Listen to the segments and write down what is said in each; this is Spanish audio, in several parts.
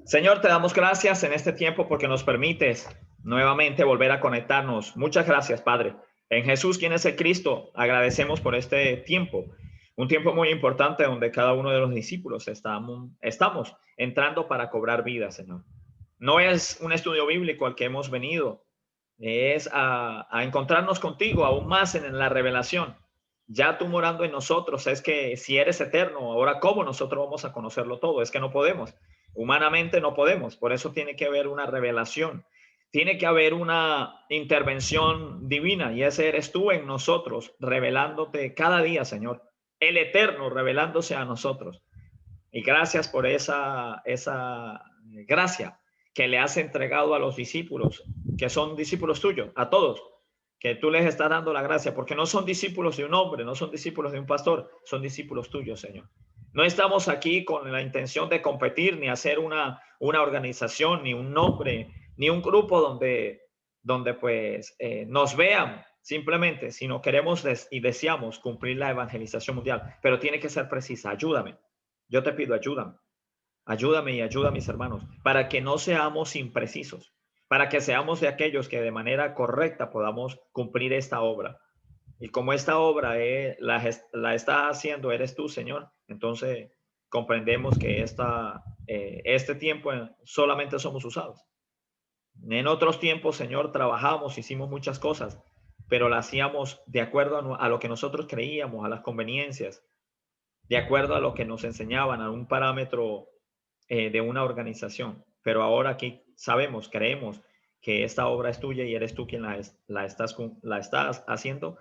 Señor, te damos gracias en este tiempo porque nos permites nuevamente volver a conectarnos. Muchas gracias, Padre. En Jesús, quien es el Cristo, agradecemos por este tiempo, un tiempo muy importante donde cada uno de los discípulos estamos entrando para cobrar vida, Señor. No es un estudio bíblico al que hemos venido, es a encontrarnos contigo aún más en la revelación. Ya tú morando en nosotros, es que si eres eterno, ahora cómo nosotros vamos a conocerlo todo, es que no podemos, humanamente no podemos, por eso tiene que haber una revelación, tiene que haber una intervención divina y ese eres tú en nosotros, revelándote cada día, Señor, el eterno revelándose a nosotros. Y gracias por esa gracia que le has entregado a los discípulos, que son discípulos tuyos, a todos, que tú les estás dando la gracia, porque no son discípulos de un hombre, no son discípulos de un pastor, son discípulos tuyos, Señor. No estamos aquí con la intención de competir, ni hacer una organización, ni un nombre, ni un grupo donde pues nos vean simplemente, sino queremos y deseamos cumplir la evangelización mundial, pero tiene que ser precisa. Ayúdame. Yo te pido, ayúdame. Ayúdame y ayuda a mis hermanos para que no seamos imprecisos, para que seamos de aquellos que de manera correcta podamos cumplir esta obra. Y como esta obra la está haciendo eres tú, Señor, entonces comprendemos que este tiempo solamente somos usados. En otros tiempos, Señor, trabajamos, hicimos muchas cosas, pero las hacíamos de acuerdo a lo que nosotros creíamos, a las conveniencias, de acuerdo a lo que nos enseñaban, a un parámetro de una organización. Pero ahora aquí sabemos, creemos que esta obra es tuya y eres tú quien la estás haciendo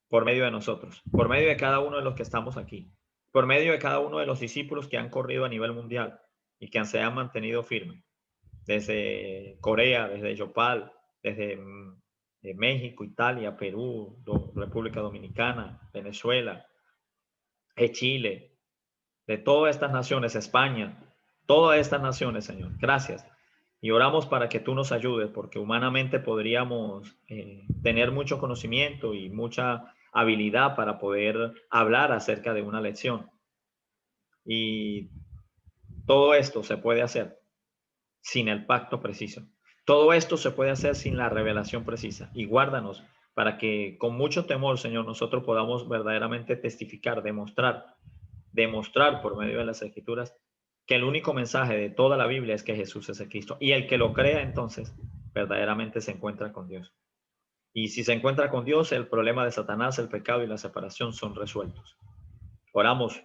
por medio de nosotros, por medio de cada uno de los que estamos aquí, por medio de cada uno de los discípulos que han corrido a nivel mundial y que se han mantenido firmes, desde Corea, desde Yopal, desde México, Italia, Perú, República Dominicana, Venezuela, Chile, de todas estas naciones, España, todas estas naciones, Señor. Gracias. Y oramos para que tú nos ayudes, porque humanamente podríamos tener mucho conocimiento y mucha habilidad para poder hablar acerca de una lección. Y todo esto se puede hacer sin el pacto preciso. Todo esto se puede hacer sin la revelación precisa. Y guárdanos para que con mucho temor, Señor, nosotros podamos verdaderamente testificar, demostrar por medio de las escrituras que el único mensaje de toda la Biblia es que Jesús es el Cristo. Y el que lo crea entonces verdaderamente se encuentra con Dios. Y si se encuentra con Dios, el problema de Satanás, el pecado y la separación son resueltos. Oramos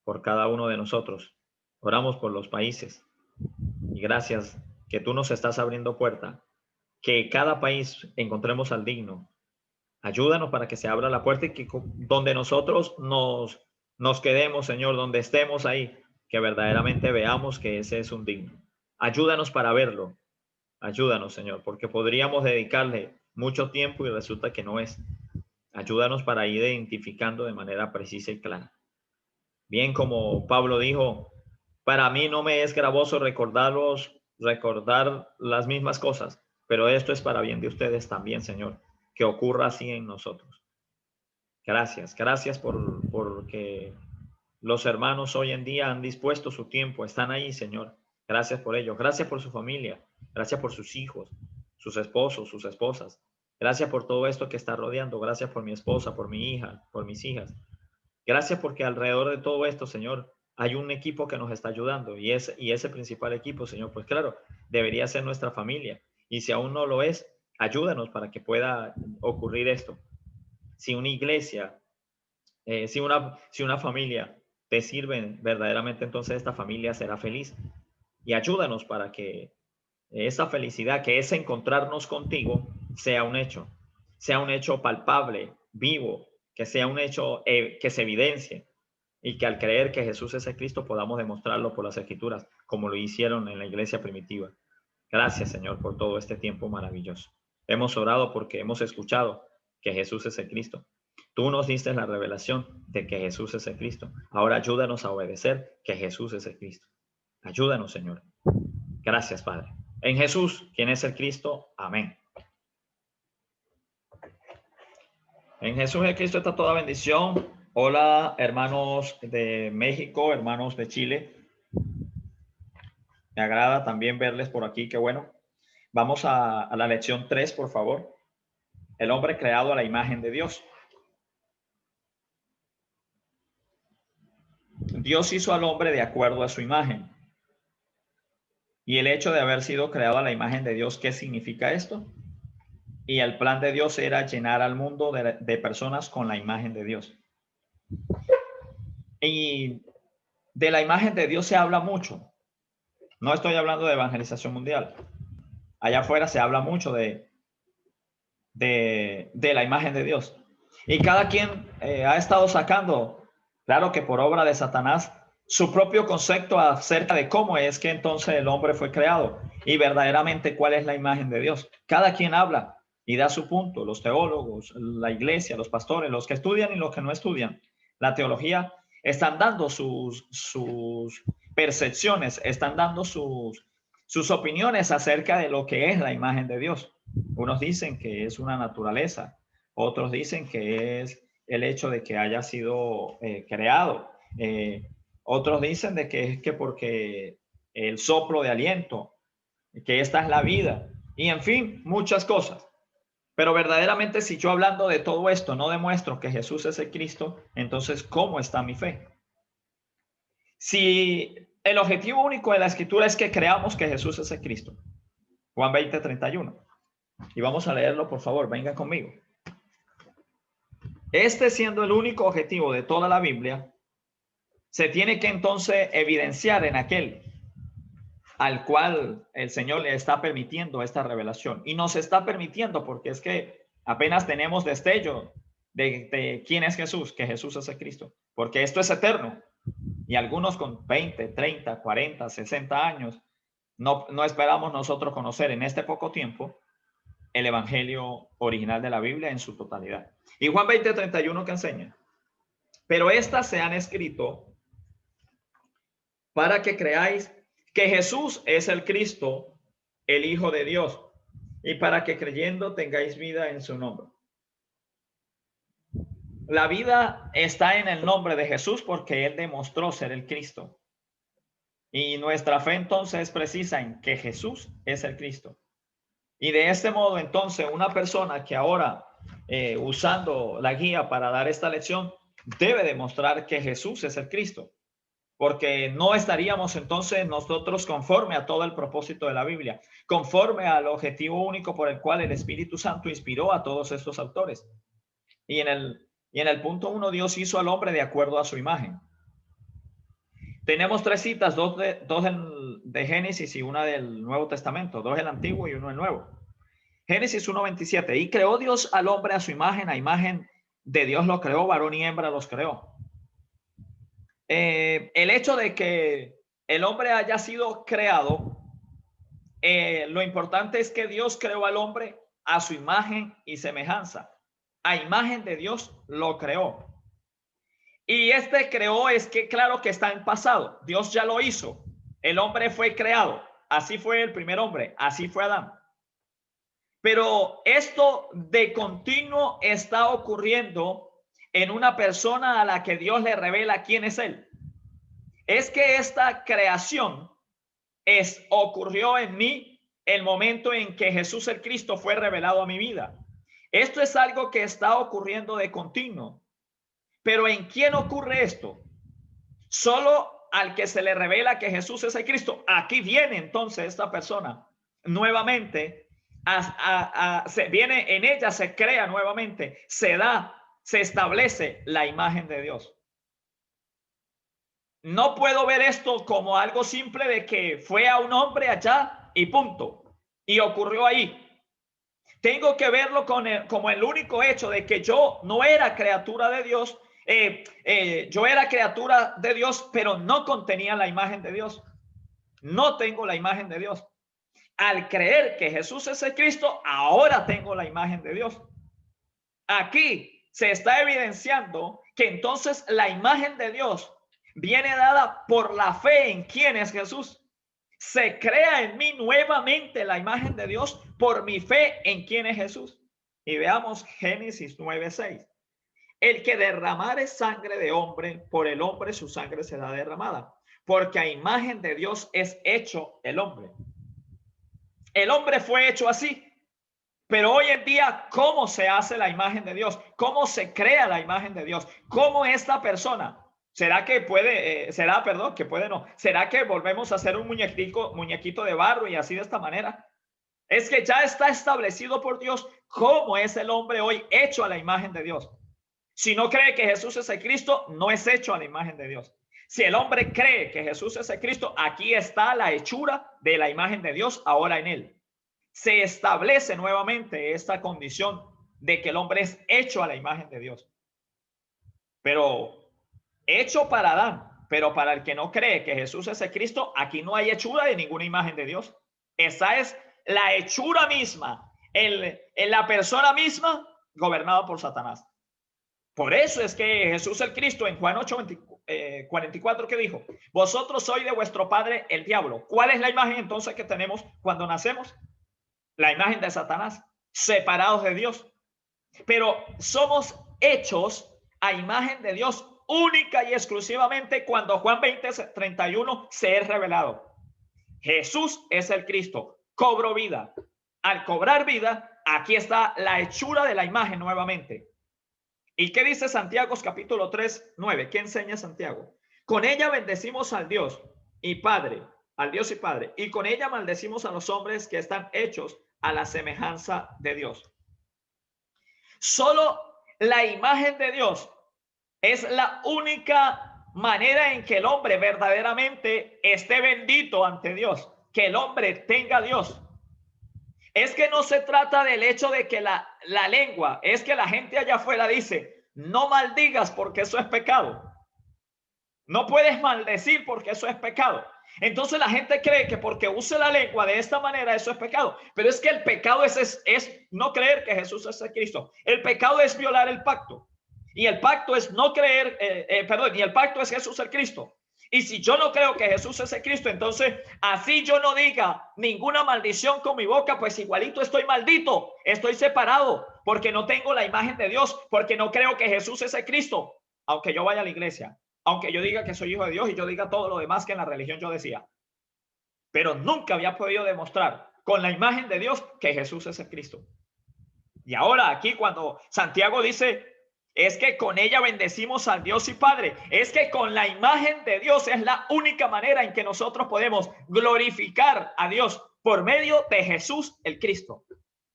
por cada uno de nosotros. Oramos por los países. Y gracias que tú nos estás abriendo puerta. Que cada país encontremos al digno. Ayúdanos para que se abra la puerta y que donde nosotros nos quedemos, Señor, donde estemos ahí, que verdaderamente veamos que ese es un digno. Ayúdanos para verlo. Ayúdanos, Señor, porque podríamos dedicarle mucho tiempo y resulta que no es. Ayúdanos para ir identificando de manera precisa y clara. Bien como Pablo dijo, para mí no me es gravoso recordar las mismas cosas, pero esto es para bien de ustedes también, Señor, que ocurra así en nosotros. Gracias, gracias porque los hermanos hoy en día han dispuesto su tiempo, están ahí, Señor. Gracias por ello, gracias por su familia, gracias por sus hijos, sus esposos, sus esposas. Gracias por todo esto que está rodeando, gracias por mi esposa, por mi hija, por mis hijas. Gracias porque alrededor de todo esto, Señor, hay un equipo que nos está ayudando y ese principal equipo, Señor, pues claro, debería ser nuestra familia. Y si aún no lo es, ayúdanos para que pueda ocurrir esto. Si una iglesia, si una familia te sirve verdaderamente, entonces esta familia será feliz. Y ayúdanos para que esa felicidad, que es encontrarnos contigo, sea un hecho palpable, vivo, que sea un hecho que se evidencie y que al creer que Jesús es el Cristo podamos demostrarlo por las escrituras, como lo hicieron en la iglesia primitiva. Gracias, Señor, por todo este tiempo maravilloso. Hemos orado porque hemos escuchado que Jesús es el Cristo. Tú nos diste la revelación de que Jesús es el Cristo. Ahora ayúdanos a obedecer que Jesús es el Cristo. Ayúdanos, Señor. Gracias, Padre. En Jesús, quien es el Cristo. Amén. En Jesús el Cristo está toda bendición. Hola, hermanos de México, hermanos de Chile. Me agrada también verles por aquí, qué bueno. Vamos a la lección 3, por favor. El hombre creado a la imagen de Dios. Dios hizo al hombre de acuerdo a su imagen. Y el hecho de haber sido creado a la imagen de Dios, ¿qué significa esto? Y el plan de Dios era llenar al mundo de personas con la imagen de Dios. Y de la imagen de Dios se habla mucho. No estoy hablando de evangelización mundial. Allá afuera se habla mucho de la imagen de Dios. Y cada quien ha estado sacando, claro que por obra de Satanás, su propio concepto acerca de cómo es que entonces el hombre fue creado y verdaderamente cuál es la imagen de Dios. Cada quien habla y da su punto, los teólogos, la iglesia, los pastores, los que estudian y los que no estudian. La teología están dando sus percepciones, están dando sus opiniones acerca de lo que es la imagen de Dios. Unos dicen que es una naturaleza, otros dicen que es el hecho de que haya sido creado. Otros dicen de que es que porque el soplo de aliento, que esta es la vida, y en fin, muchas cosas. Pero verdaderamente, si yo hablando de todo esto no demuestro que Jesús es el Cristo, entonces, ¿cómo está mi fe? Si el objetivo único de la Escritura es que creamos que Jesús es el Cristo, Juan 20:31, y vamos a leerlo, por favor, venga conmigo. Este siendo el único objetivo de toda la Biblia, se tiene que entonces evidenciar en aquel al cual el Señor le está permitiendo esta revelación. Y nos está permitiendo porque es que apenas tenemos destello de quién es Jesús, que Jesús es el Cristo, porque esto es eterno. Y algunos con 20, 30, 40, 60 años, no esperamos nosotros conocer en este poco tiempo el evangelio original de la Biblia en su totalidad. Y Juan 20:31 que enseña, pero estas se han escrito para que creáis que Jesús es el Cristo, el Hijo de Dios, y para que creyendo tengáis vida en su nombre. La vida está en el nombre de Jesús porque Él demostró ser el Cristo. Y nuestra fe entonces es precisa en que Jesús es el Cristo. Y de este modo entonces una persona que ahora usando la guía para dar esta lección debe demostrar que Jesús es el Cristo. Porque no estaríamos entonces nosotros conforme a todo el propósito de la Biblia, conforme al objetivo único por el cual el Espíritu Santo inspiró a todos estos autores. Y en el punto 1, Dios hizo al hombre de acuerdo a su imagen. Tenemos 3 citas, dos de Génesis y una del Nuevo Testamento, 2 del Antiguo y 1 del Nuevo. Génesis 1:27, y creó Dios al hombre a su imagen, a imagen de Dios lo creó, varón y hembra los creó. El hecho de que el hombre haya sido creado, lo importante es que Dios creó al hombre a su imagen y semejanza. A imagen de Dios lo creó. Y este creó es que claro que está en pasado. Dios ya lo hizo. El hombre fue creado. Así fue el primer hombre. Así fue Adán. Pero esto de continuo está ocurriendo en una persona a la que Dios le revela quién es él. Es que esta creación ocurrió en mí el momento en que Jesús el Cristo fue revelado a mi vida. Esto es algo que está ocurriendo de continuo. Pero ¿en quién ocurre esto? Solo al que se le revela que Jesús es el Cristo. Aquí viene entonces esta persona nuevamente, se viene en ella, se crea nuevamente, se establece la imagen de Dios. No puedo ver esto como algo simple de que fue a un hombre allá y punto. Y ocurrió ahí. Tengo que verlo como el único hecho de que yo no era criatura de Dios. Yo era criatura de Dios, pero no contenía la imagen de Dios. No tengo la imagen de Dios. Al creer que Jesús es el Cristo, ahora tengo la imagen de Dios. Aquí se está evidenciando que entonces la imagen de Dios viene dada por la fe en quién es Jesús. Se crea en mí nuevamente la imagen de Dios por mi fe en quién es Jesús. Y veamos Génesis 9:6. El que derramare sangre de hombre, por el hombre su sangre será derramada. porque a imagen de Dios es hecho el hombre. El hombre fue hecho así. Pero hoy en día, ¿cómo se hace la imagen de Dios? ¿Cómo se crea la imagen de Dios? ¿Cómo esta persona? ¿Será que puede, que puede no? ¿Será que volvemos a hacer un muñequito de barro y así de esta manera? Es que ya está establecido por Dios cómo es el hombre hoy hecho a la imagen de Dios. Si no cree que Jesús es el Cristo, no es hecho a la imagen de Dios. Si el hombre cree que Jesús es el Cristo, aquí está la hechura de la imagen de Dios ahora en él. Se establece nuevamente esta condición de que el hombre es hecho a la imagen de Dios. Pero hecho para Adán, pero para el que no cree que Jesús es el Cristo, aquí no hay hechura de ninguna imagen de Dios. Esa es la hechura misma, en la persona misma gobernada por Satanás. Por eso es que Jesús el Cristo en Juan 8:44 que dijo, vosotros sois de vuestro padre el diablo. ¿Cuál es la imagen entonces que tenemos cuando nacemos? La imagen de Satanás, separados de Dios. Pero somos hechos a imagen de Dios única y exclusivamente cuando Juan 20:31 se es revelado. Jesús es el Cristo, cobró vida. Al cobrar vida, aquí está la hechura de la imagen nuevamente. ¿Y qué dice Santiago capítulo 3:9? ¿Qué enseña Santiago? Con ella bendecimos al Dios y Padre, al Dios y Padre, y con ella maldecimos a los hombres que están hechos a la semejanza de Dios. Solo la imagen de Dios es la única manera en que el hombre verdaderamente esté bendito ante Dios, que el hombre tenga a Dios. Es que no se trata del hecho de que la lengua, es que la gente allá afuera dice, no maldigas porque eso es pecado. No puedes maldecir porque eso es pecado. Entonces la gente cree que porque use la lengua de esta manera eso es pecado. Pero es que el pecado es no creer que Jesús es el Cristo. El pecado es violar el pacto. Y el pacto es no creer, y el pacto es Jesús el Cristo. Y si yo no creo que Jesús es el Cristo, entonces así yo no diga ninguna maldición con mi boca, pues igualito estoy maldito, estoy separado, porque no tengo la imagen de Dios, porque no creo que Jesús es el Cristo, aunque yo vaya a la iglesia, aunque yo diga que soy hijo de Dios y yo diga todo lo demás que en la religión yo decía. Pero nunca había podido demostrar con la imagen de Dios que Jesús es el Cristo. Y ahora aquí cuando Santiago dice, es que con ella bendecimos al Dios y Padre. Es que con la imagen de Dios es la única manera en que nosotros podemos glorificar a Dios por medio de Jesús el Cristo.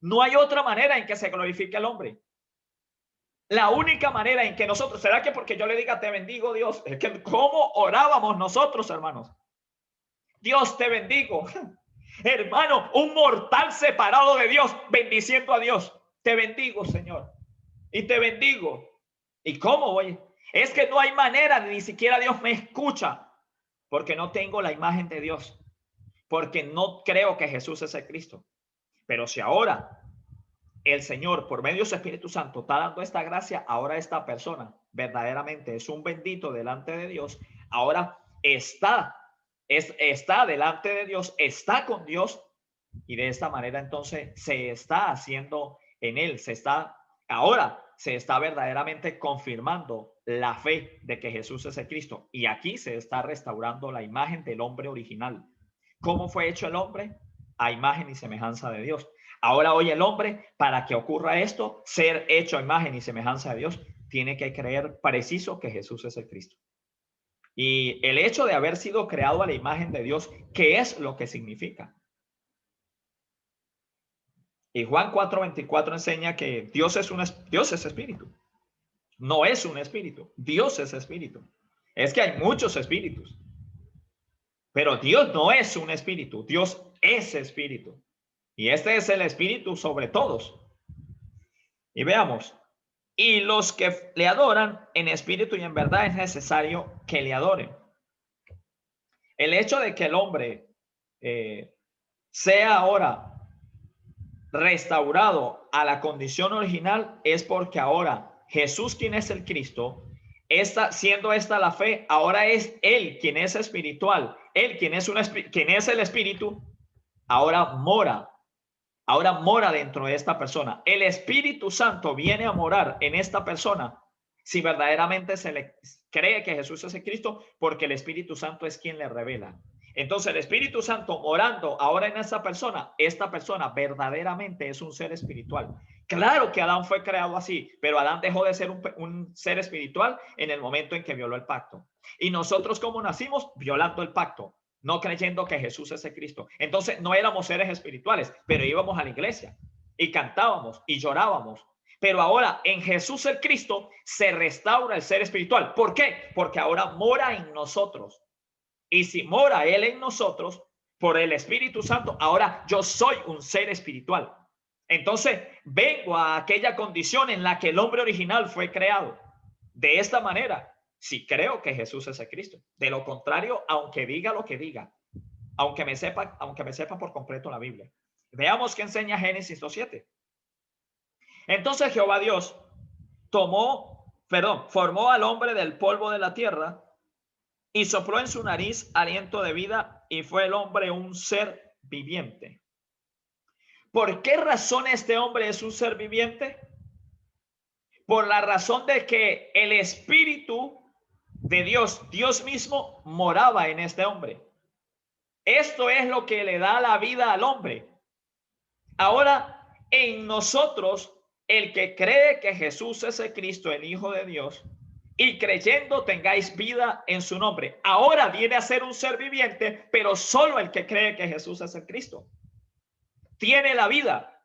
No hay otra manera en que se glorifique al hombre. La única manera en que nosotros, ¿será que porque yo le diga te bendigo Dios? Es que ¿cómo orábamos nosotros, hermanos? Dios te bendigo. Hermano, un mortal separado de Dios, bendiciendo a Dios. Te bendigo, Señor. Y te bendigo. ¿Y cómo voy? Es que no hay manera, ni siquiera Dios me escucha, porque no tengo la imagen de Dios, porque no creo que Jesús es el Cristo. Pero si ahora el Señor, por medio de su Espíritu Santo, está dando esta gracia, ahora esta persona verdaderamente es un bendito delante de Dios, ahora está delante de Dios, está con Dios, y de esta manera entonces se está haciendo en él, ahora se está verdaderamente confirmando la fe de que Jesús es el Cristo. Y aquí se está restaurando la imagen del hombre original. ¿Cómo fue hecho el hombre? A imagen y semejanza de Dios. Ahora hoy el hombre, para que ocurra esto, ser hecho a imagen y semejanza de Dios, tiene que creer preciso que Jesús es el Cristo. Y el hecho de haber sido creado a la imagen de Dios, ¿qué es lo que significa? Y Juan 4:24 enseña que Dios es espíritu. No es un espíritu. Dios es espíritu. Es que hay muchos espíritus. Pero Dios no es un espíritu. Dios es espíritu. Y este es el espíritu sobre todos. Y veamos. Y los que le adoran en espíritu y en verdad es necesario que le adoren. El hecho de que el hombre sea ahora restaurado a la condición original es porque ahora Jesús, quien es el Cristo, siendo esta la fe, ahora es él quien es espiritual, él quien es el espíritu, ahora mora dentro de esta persona. El Espíritu Santo viene a morar en esta persona si verdaderamente se le cree que Jesús es el Cristo, porque el Espíritu Santo es quien le revela. Entonces el Espíritu Santo morando ahora en esta persona verdaderamente es un ser espiritual. Claro que Adán fue creado así, pero Adán dejó de ser un ser espiritual en el momento en que violó el pacto. Y nosotros, como nacimos, violando el pacto, no creyendo que Jesús es el Cristo. Entonces no éramos seres espirituales, pero íbamos a la iglesia y cantábamos y llorábamos. Pero ahora en Jesús el Cristo se restaura el ser espiritual. ¿Por qué? Porque ahora mora en nosotros. Y si mora Él en nosotros, por el Espíritu Santo, ahora yo soy un ser espiritual. Entonces vengo a aquella condición en la que el hombre original fue creado. De esta manera, si creo que Jesús es el Cristo. De lo contrario, aunque diga lo que diga, aunque me sepa por completo la Biblia. Veamos qué enseña Génesis 2:7. Entonces Jehová Dios formó al hombre del polvo de la tierra y sopló en su nariz aliento de vida, y fue el hombre un ser viviente. ¿Por qué razón este hombre es un ser viviente? Por la razón de que el Espíritu de Dios, Dios mismo, moraba en este hombre. Esto es lo que le da la vida al hombre. Ahora, en nosotros, el que cree que Jesús es el Cristo, el Hijo de Dios, y creyendo tengáis vida en su nombre. Ahora viene a ser un ser viviente, pero solo el que cree que Jesús es el Cristo tiene la vida.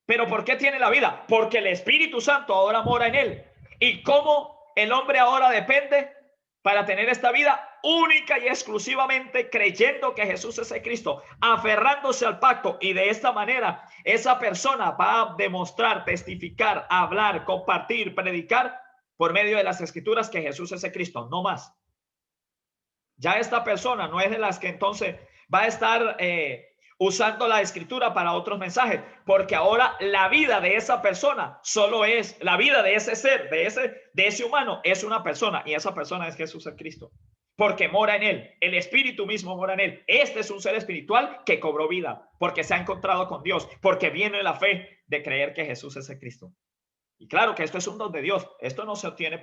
¿Pero por qué tiene la vida? Porque el Espíritu Santo ahora mora en él. ¿Y cómo el hombre ahora depende para tener esta vida? Única y exclusivamente creyendo que Jesús es el Cristo, aferrándose al pacto. Y de esta manera esa persona va a demostrar, testificar, hablar, compartir, predicar por medio de las escrituras que Jesús es el Cristo, no más. Ya esta persona no es de las que entonces va a estar usando la escritura para otros mensajes, porque ahora la vida de esa persona solo es la vida de ese ser, de ese humano, es una persona, y esa persona es Jesús el Cristo, porque mora en él, el Espíritu mismo mora en él. Este es un ser espiritual que cobró vida, porque se ha encontrado con Dios, porque viene la fe de creer que Jesús es el Cristo. Y claro que esto es un don de Dios. Esto no se obtiene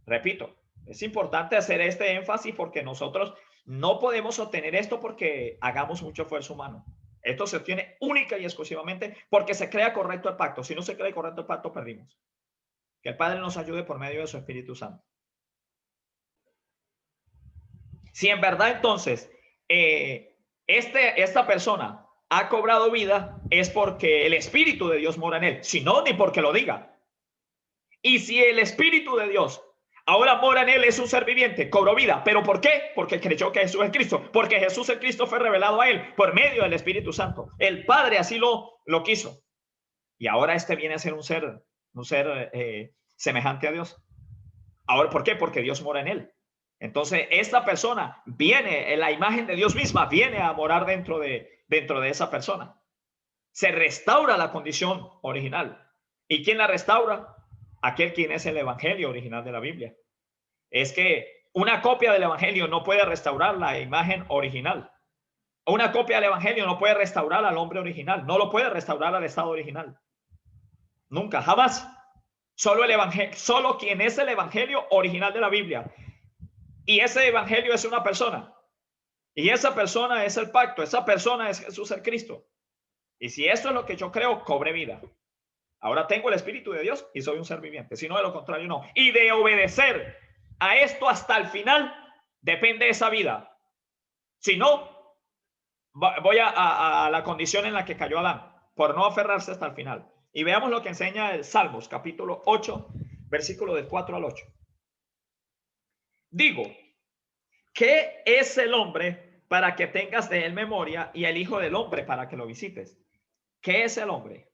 repito, es importante hacer este énfasis porque nosotros no podemos obtener esto porque hagamos mucho esfuerzo humano. Esto se obtiene única y exclusivamente porque se crea correcto el pacto. Si no se crea correcto el pacto, perdimos. Que el Padre nos ayude por medio de su Espíritu Santo. Si en verdad entonces esta persona ha cobrado vida, es porque el Espíritu de Dios mora en él, si no, ni porque lo diga. Y si el Espíritu de Dios ahora mora en él, es un ser viviente, cobró vida. ¿Pero por qué? Porque creyó que Jesús es Cristo, porque Jesús el Cristo fue revelado a él por medio del Espíritu Santo. El Padre así lo quiso. Y ahora este viene a ser un ser semejante a Dios. Ahora, ¿por qué? Porque Dios mora en él. Entonces, esta persona viene, en la imagen de Dios misma, viene a morar dentro de esa persona. Se restaura la condición original. ¿Y quién la restaura? Aquel quien es el evangelio original de la Biblia. Es que una copia del evangelio no puede restaurar la imagen original. Una copia del evangelio no puede restaurar al hombre original. No lo puede restaurar al estado original. Nunca, jamás. Solo quien es el evangelio original de la Biblia. Y ese evangelio es una persona. Y esa persona es el pacto. Esa persona es Jesús el Cristo. Y si esto es lo que yo creo, cobre vida. Ahora tengo el Espíritu de Dios y soy un ser viviente. Si no, de lo contrario, no. Y de obedecer a esto hasta el final depende esa vida. Si no, voy a la condición en la que cayó Adán, por no aferrarse hasta el final. Y veamos lo que enseña el Salmos, capítulo 8, versículo del 4 al 8. Digo, ¿qué es el hombre para que tengas de él memoria, y el hijo del hombre para que lo visites? ¿Qué es el hombre?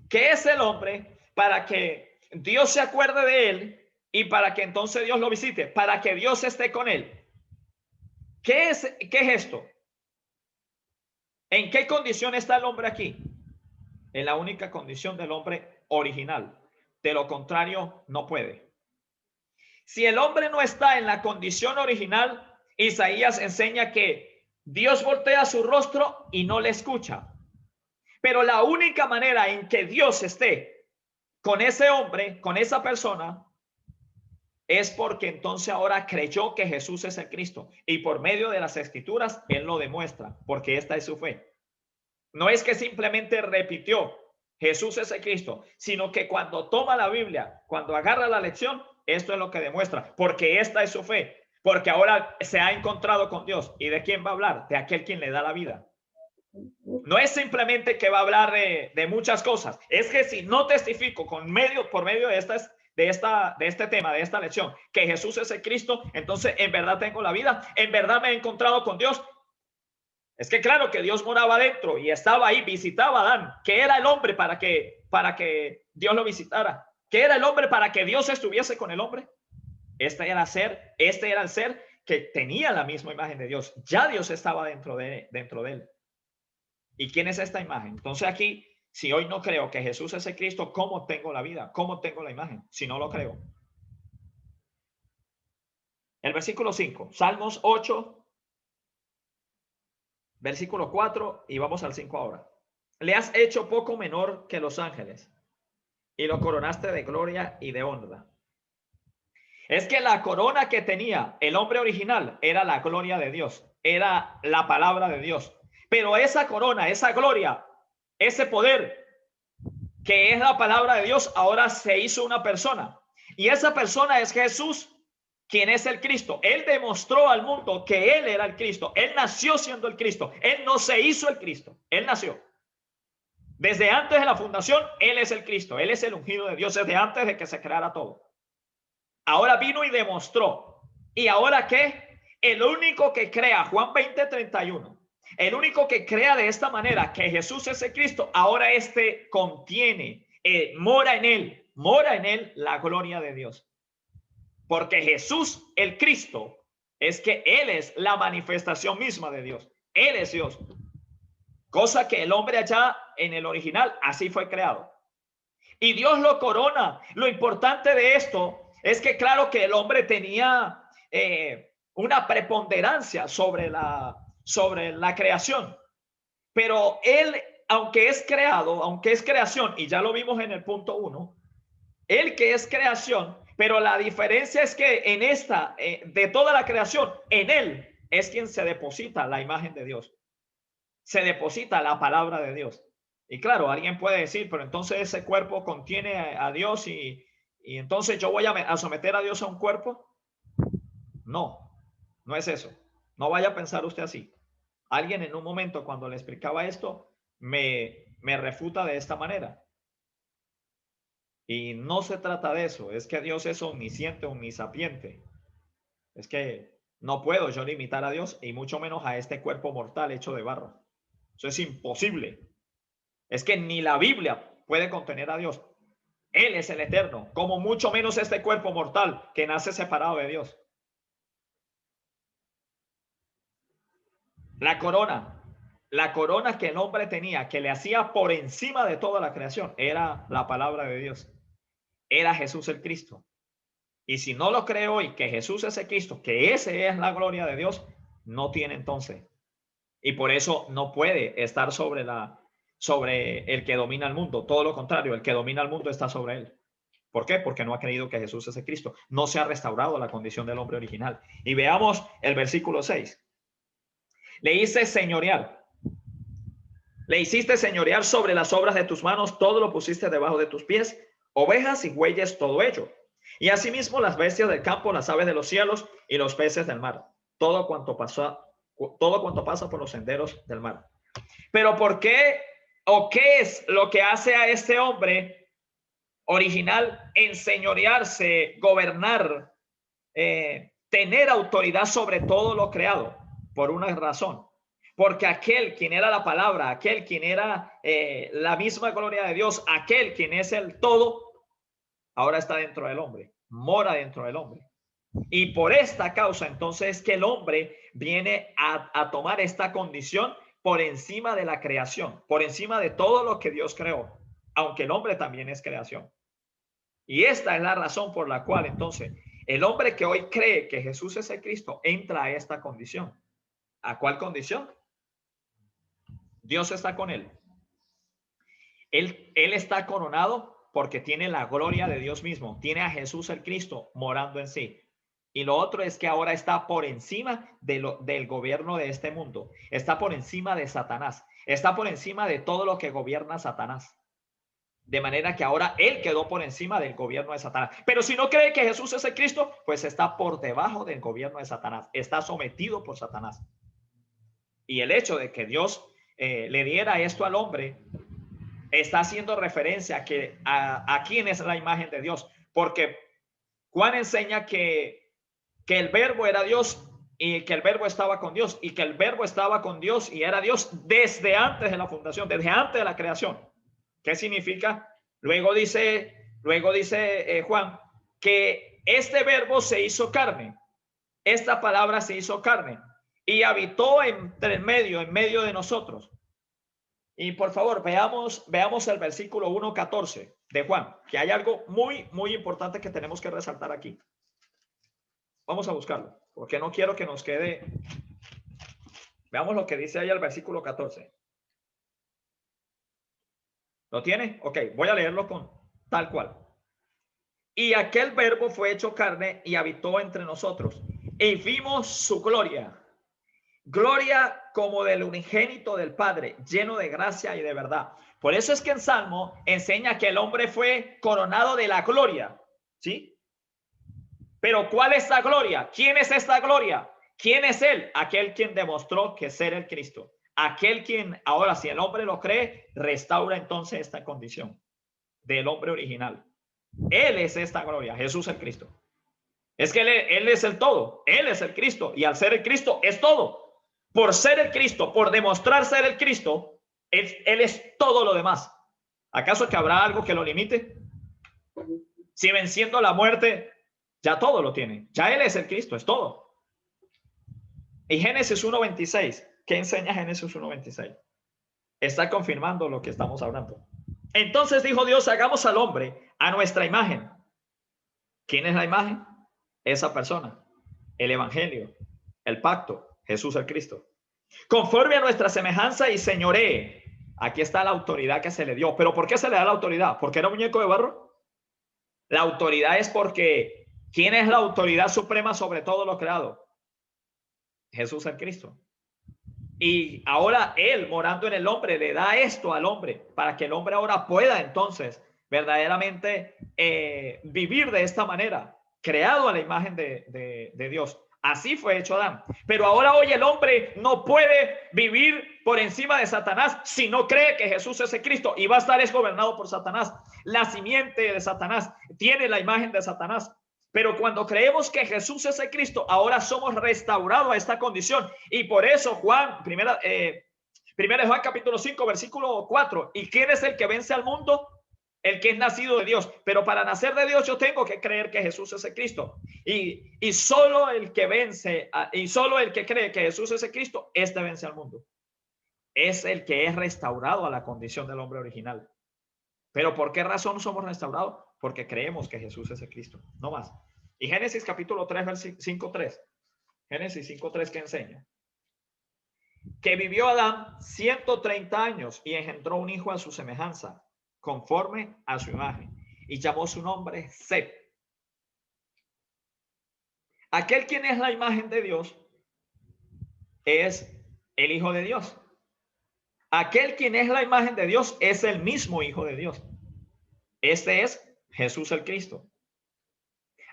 ¿Qué es el hombre para que Dios se acuerde de él y para que entonces Dios lo visite? Para que Dios esté con él. ¿Qué es esto? ¿En qué condición está el hombre aquí? En la única condición del hombre original. De lo contrario, no puede. Si el hombre no está en la condición original, Isaías enseña que Dios voltea su rostro y no le escucha. Pero la única manera en que Dios esté con ese hombre, con esa persona, es porque entonces ahora creyó que Jesús es el Cristo. Y por medio de las escrituras, él lo demuestra, porque esta es su fe. No es que simplemente repitió, Jesús es el Cristo, sino que cuando toma la Biblia, cuando agarra la lección, esto es lo que demuestra, porque esta es su fe. Porque ahora se ha encontrado con Dios. ¿Y de quién va a hablar? De aquel quien le da la vida. No es simplemente que va a hablar de muchas cosas. Es que si no testifico por medio de este tema, de esta lección, que Jesús es el Cristo, entonces en verdad tengo la vida, en verdad me he encontrado con Dios. Es que claro que Dios moraba dentro y estaba ahí, visitaba a Adán, que era el hombre para que Dios lo visitara, que era el hombre para que Dios estuviese con el hombre. Este era el ser que tenía la misma imagen de Dios. Ya Dios estaba dentro de él. ¿Y quién es esta imagen? Entonces aquí, si hoy no creo que Jesús es el Cristo, ¿cómo tengo la vida? ¿Cómo tengo la imagen? Si no lo creo. El versículo 5, Salmos 8, versículo 4, y vamos al 5 ahora. Le has hecho poco menor que los ángeles y lo coronaste de gloria y de honra. Es que la corona que tenía el hombre original era la gloria de Dios, era la palabra de Dios. Pero esa corona, esa gloria, ese poder que es la palabra de Dios, ahora se hizo una persona. Y esa persona es Jesús, quien es el Cristo. Él demostró al mundo que Él era el Cristo. Él nació siendo el Cristo. Él no se hizo el Cristo. Él nació. Desde antes de la fundación, Él es el Cristo. Él es el ungido de Dios desde antes de que se creara todo. Ahora vino y demostró. ¿Y ahora qué? El único que crea, Juan 20:31, el único que crea de esta manera que Jesús es el Cristo, ahora contiene, mora en él la gloria de Dios. Porque Jesús, el Cristo, es que Él es la manifestación misma de Dios. Él es Dios. Cosa que el hombre allá en el original así fue creado. Y Dios lo corona. Lo importante de esto es que claro que el hombre tenía una preponderancia sobre la creación. Pero él, aunque es creado, aunque es creación, y ya lo vimos en el punto 1, él que es creación, pero la diferencia es que en de toda la creación, en él es quien se deposita la imagen de Dios. Se deposita la palabra de Dios. Y claro, alguien puede decir, pero entonces ese cuerpo contiene a Dios y entonces yo voy a someter a Dios a un cuerpo. No, no es eso. No vaya a pensar usted así. Alguien en un momento cuando le explicaba esto me refuta de esta manera. Y no se trata de eso. Es que Dios es omnisciente, omnisapiente. Es que no puedo yo limitar a Dios y mucho menos a este cuerpo mortal hecho de barro. Eso es imposible. Es que ni la Biblia puede contener a Dios. Él es el eterno, como mucho menos este cuerpo mortal que nace separado de Dios. La corona que el hombre tenía, que le hacía por encima de toda la creación, era la palabra de Dios. Era Jesús el Cristo. Y si no lo creo hoy, que Jesús es el Cristo, que ese es la gloria de Dios, no tiene entonces. Y por eso no puede estar sobre el que domina el mundo. Todo lo contrario, el que domina el mundo está sobre él. ¿Por qué? Porque no ha creído que Jesús es el Cristo. No se ha restaurado la condición del hombre original. Y veamos el versículo 6. Le hice señorear. Le hiciste señorear sobre las obras de tus manos, todo lo pusiste debajo de tus pies, ovejas y bueyes, todo ello. Y asimismo las bestias del campo, las aves de los cielos y los peces del mar. Todo cuanto pasa por los senderos del mar. Pero ¿por qué o qué es lo que hace a este hombre original enseñorearse, gobernar, tener autoridad sobre todo lo creado? Por una razón. Porque aquel quien era la palabra, aquel quien era la misma gloria de Dios, aquel quien es el todo, ahora está dentro del hombre, mora dentro del hombre. Y por esta causa entonces que el hombre viene a tomar esta condición por encima de la creación, por encima de todo lo que Dios creó, aunque el hombre también es creación. Y esta es la razón por la cual entonces el hombre que hoy cree que Jesús es el Cristo entra a esta condición. ¿A cuál condición? Dios está con él. Él está coronado porque tiene la gloria de Dios mismo, tiene a Jesús el Cristo morando en sí. Y lo otro es que ahora está por encima del gobierno de este mundo, está por encima de Satanás, está por encima de todo lo que gobierna Satanás. De manera que ahora él quedó por encima del gobierno de Satanás. Pero si no cree que Jesús es el Cristo, pues está por debajo del gobierno de Satanás, está sometido por Satanás. Y el hecho de que Dios le diera esto al hombre está haciendo referencia a quién es la imagen de Dios, porque Juan enseña que el verbo era Dios y que el verbo estaba con Dios y que el verbo estaba con Dios y era Dios desde antes de la fundación, desde antes de la creación. ¿Qué significa? Luego dice Juan que este verbo se hizo carne, esta palabra se hizo carne y habitó en medio de nosotros. Y por favor, veamos el versículo 1:14 de Juan, que hay algo muy, muy importante que tenemos que resaltar aquí. Vamos a buscarlo, porque no quiero que nos quede. Veamos lo que dice ahí el versículo 14. ¿Lo tiene? Ok, voy a leerlo con tal cual. Y aquel verbo fue hecho carne y habitó entre nosotros, y vimos su gloria. Gloria como del unigénito del Padre, lleno de gracia y de verdad. Por eso es que en Salmo enseña que el hombre fue coronado de la gloria, ¿sí? Pero ¿cuál es la gloria? ¿Quién es esta gloria? ¿Quién es él? Aquel quien demostró que ser el Cristo. Aquel quien, ahora si el hombre lo cree, restaura entonces esta condición del hombre original. Él es esta gloria, Jesús el Cristo. Es que él es el todo, él es el Cristo, y al ser el Cristo es todo. Por ser el Cristo, por demostrar ser el Cristo, él es todo lo demás. ¿Acaso que habrá algo que lo limite? Si venciendo la muerte, ya todo lo tiene. Ya él es el Cristo, es todo. Y Génesis 1:26, ¿qué enseña Génesis 1:26? Está confirmando lo que estamos hablando. Entonces dijo Dios, hagamos al hombre a nuestra imagen. ¿Quién es la imagen? Esa persona, el evangelio, el pacto, Jesús el Cristo. Conforme a nuestra semejanza y señoree. Aquí está la autoridad que se le dio. ¿Pero por qué se le da la autoridad? ¿Porque era muñeco de barro? La autoridad es porque ¿quién es la autoridad suprema sobre todo lo creado? Jesús el Cristo. Y ahora él, morando en el hombre, le da esto al hombre para que el hombre ahora pueda entonces verdaderamente vivir de esta manera, creado a la imagen de Dios. Así fue hecho Adán. Pero ahora hoy el hombre no puede vivir por encima de Satanás si no cree que Jesús es el Cristo y va a estar gobernado por Satanás. La simiente de Satanás tiene la imagen de Satanás. Pero cuando creemos que Jesús es el Cristo, ahora somos restaurados a esta condición. Y por eso Juan, primera Juan capítulo 5, versículo 4. ¿Y quién es el que vence al mundo? El que es nacido de Dios. Pero para nacer de Dios yo tengo que creer que Jesús es el Cristo. Y solo el que vence, y solo el que cree que Jesús es el Cristo, este vence al mundo. Es el que es restaurado a la condición del hombre original. ¿Pero por qué razón somos restaurados? Porque creemos que Jesús es el Cristo, no más. Y Génesis capítulo 3, versículo 5:3. Génesis 5:3 que enseña. Que vivió Adán 130 años y engendró un hijo a su semejanza, conforme a su imagen, y llamó su nombre Set. Aquel quien es la imagen de Dios es el Hijo de Dios. Aquel quien es la imagen de Dios es el mismo Hijo de Dios. Este es Jesús el Cristo.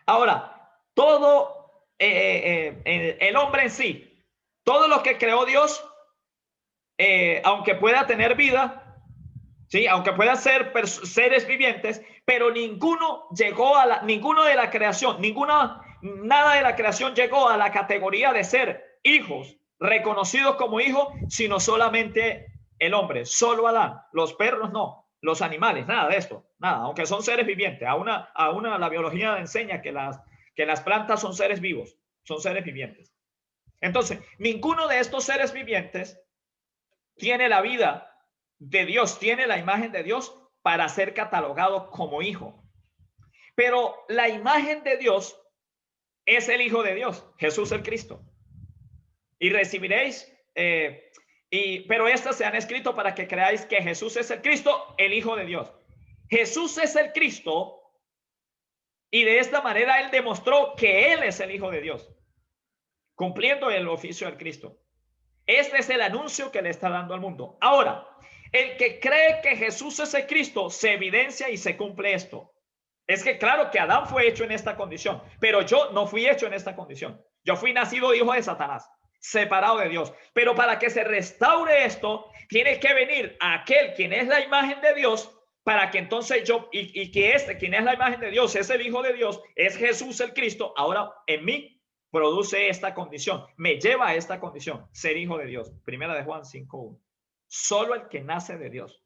Ahora, todo el hombre en sí, todo lo que creó Dios, aunque pueda tener vida, sí, aunque puedan ser seres vivientes, pero ninguno llegó ninguno de la creación, nada de la creación llegó a la categoría de ser hijos, reconocidos como hijos, sino solamente el hombre, solo Adán. Los perros no, los animales, nada de esto, nada, aunque son seres vivientes. A una la biología enseña que las plantas son seres vivos, son seres vivientes. Entonces, ninguno de estos seres vivientes tiene la vida de Dios, tiene la imagen de Dios para ser catalogado como hijo. Pero la imagen de Dios es el Hijo de Dios, Jesús el Cristo. Y recibiréis, pero estas se han escrito para que creáis que Jesús es el Cristo, el Hijo de Dios. Jesús es el Cristo y de esta manera él demostró que él es el Hijo de Dios, cumpliendo el oficio del Cristo. Este es el anuncio que le está dando al mundo. Ahora, el que cree que Jesús es el Cristo, se evidencia y se cumple esto. Es que claro que Adán fue hecho en esta condición, pero yo no fui hecho en esta condición. Yo fui nacido hijo de Satanás, separado de Dios. Pero para que se restaure esto, tiene que venir aquel quien es la imagen de Dios, para que entonces yo, y que este quien es la imagen de Dios, es el Hijo de Dios, es Jesús el Cristo, ahora en mí produce esta condición, me lleva a esta condición, ser hijo de Dios. Primera de Juan 5:1. Solo el que nace de Dios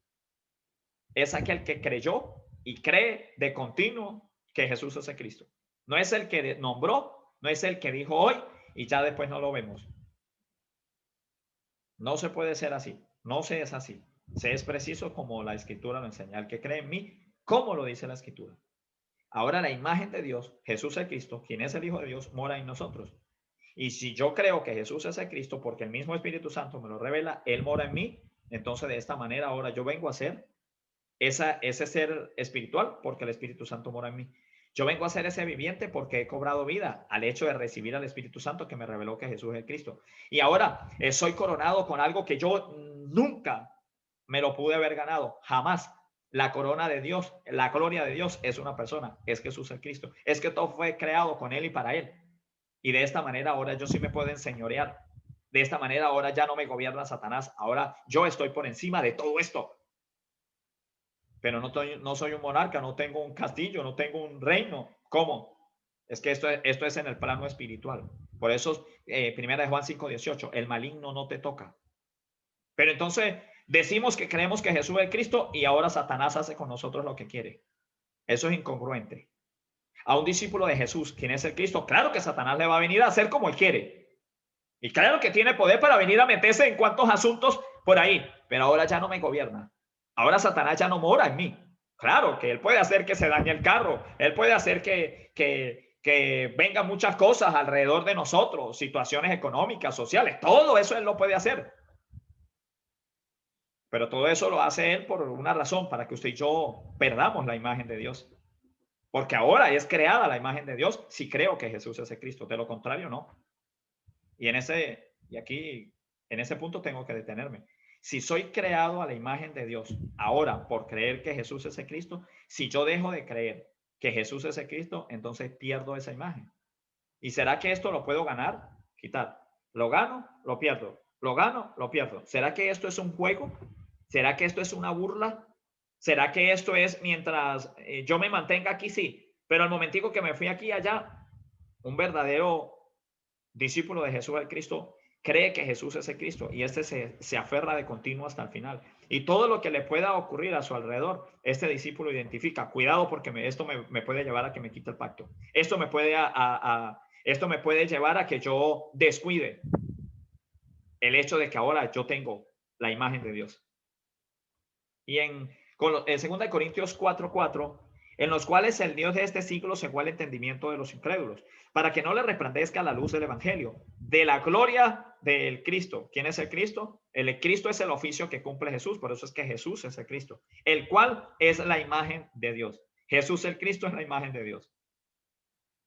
es aquel que creyó y cree de continuo que Jesús es el Cristo. No es el que nombró, no es el que dijo hoy y ya después no lo vemos. No se puede ser así, no se es así. Se es preciso como la Escritura lo enseña. El que cree en mí, como lo dice la Escritura. Ahora la imagen de Dios, Jesús el Cristo, quien es el Hijo de Dios, mora en nosotros. Y si yo creo que Jesús es el Cristo, porque el mismo Espíritu Santo me lo revela, Él mora en mí, entonces de esta manera ahora yo vengo a ser ese ser espiritual, porque el Espíritu Santo mora en mí. Yo vengo a ser ese viviente porque he cobrado vida al hecho de recibir al Espíritu Santo que me reveló que Jesús es el Cristo. Y ahora soy coronado con algo que yo nunca me lo pude haber ganado, jamás. La corona de Dios, la gloria de Dios es una persona, es Jesús el Cristo. Es que todo fue creado con Él y para Él. Y de esta manera ahora yo sí me puedo enseñorear. De esta manera ahora ya no me gobierna Satanás. Ahora yo estoy por encima de todo esto. Pero no soy un monarca, no tengo un castillo, no tengo un reino. ¿Cómo? Es que esto es en el plano espiritual. Por eso, primera de Juan 5:18, el maligno no te toca. Pero entonces decimos que creemos que Jesús es Cristo y ahora Satanás hace con nosotros lo que quiere. Eso es incongruente. A un discípulo de Jesús, quien es el Cristo, claro que Satanás le va a venir a hacer como él quiere. Y claro que tiene poder para venir a meterse en cuantos asuntos por ahí. Pero ahora ya no me gobierna. Ahora Satanás ya no mora en mí. Claro que él puede hacer que se dañe el carro. Él puede hacer que vengan muchas cosas alrededor de nosotros, situaciones económicas, sociales. Todo eso él lo puede hacer. Pero todo eso lo hace él por una razón, para que usted y yo perdamos la imagen de Dios. Porque ahora es creada la imagen de Dios si creo que Jesús es el Cristo. De lo contrario, no. Y en ese punto tengo que detenerme. Si soy creado a la imagen de Dios, ahora por creer que Jesús es el Cristo, si yo dejo de creer que Jesús es el Cristo, entonces pierdo esa imagen. ¿Y será que esto lo puedo ganar? Quitar. Lo gano, lo pierdo. Lo gano, lo pierdo. ¿Será que esto es un juego? ¿Será que esto es una burla? ¿Será que esto es mientras yo me mantenga aquí? Sí, pero al momentico que me fui aquí allá, un verdadero discípulo de Jesús el Cristo cree que Jesús es el Cristo y se aferra de continuo hasta el final. Y todo lo que le pueda ocurrir a su alrededor, este discípulo identifica, cuidado porque esto me puede llevar a que me quite el pacto. Esto me puede llevar a que yo descuide el hecho de que ahora yo tengo la imagen de Dios. Y en 2 Corintios 4:4, en los cuales el Dios de este siglo cegó el entendimiento de los incrédulos, para que no le resplandezca la luz del evangelio, de la gloria del Cristo. ¿Quién es el Cristo? El Cristo es el oficio que cumple Jesús, por eso es que Jesús es el Cristo, el cual es la imagen de Dios. Jesús el Cristo es la imagen de Dios.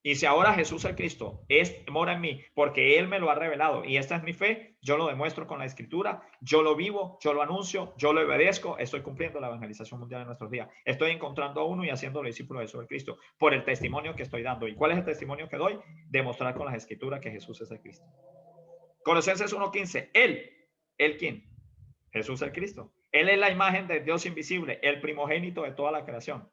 Y si ahora Jesús el Cristo mora en mí porque Él me lo ha revelado y esta es mi fe, yo lo demuestro con la Escritura, yo lo vivo, yo lo anuncio, yo lo obedezco, estoy cumpliendo la evangelización mundial en nuestros días. Estoy encontrando a uno y haciéndolo discípulo de Jesús el Cristo por el testimonio que estoy dando. ¿Y cuál es el testimonio que doy? Demostrar con las Escrituras que Jesús es el Cristo. Colosenses 1:15, ¿Él quién? Jesús el Cristo. Él es la imagen de Dios invisible, el primogénito de toda la creación.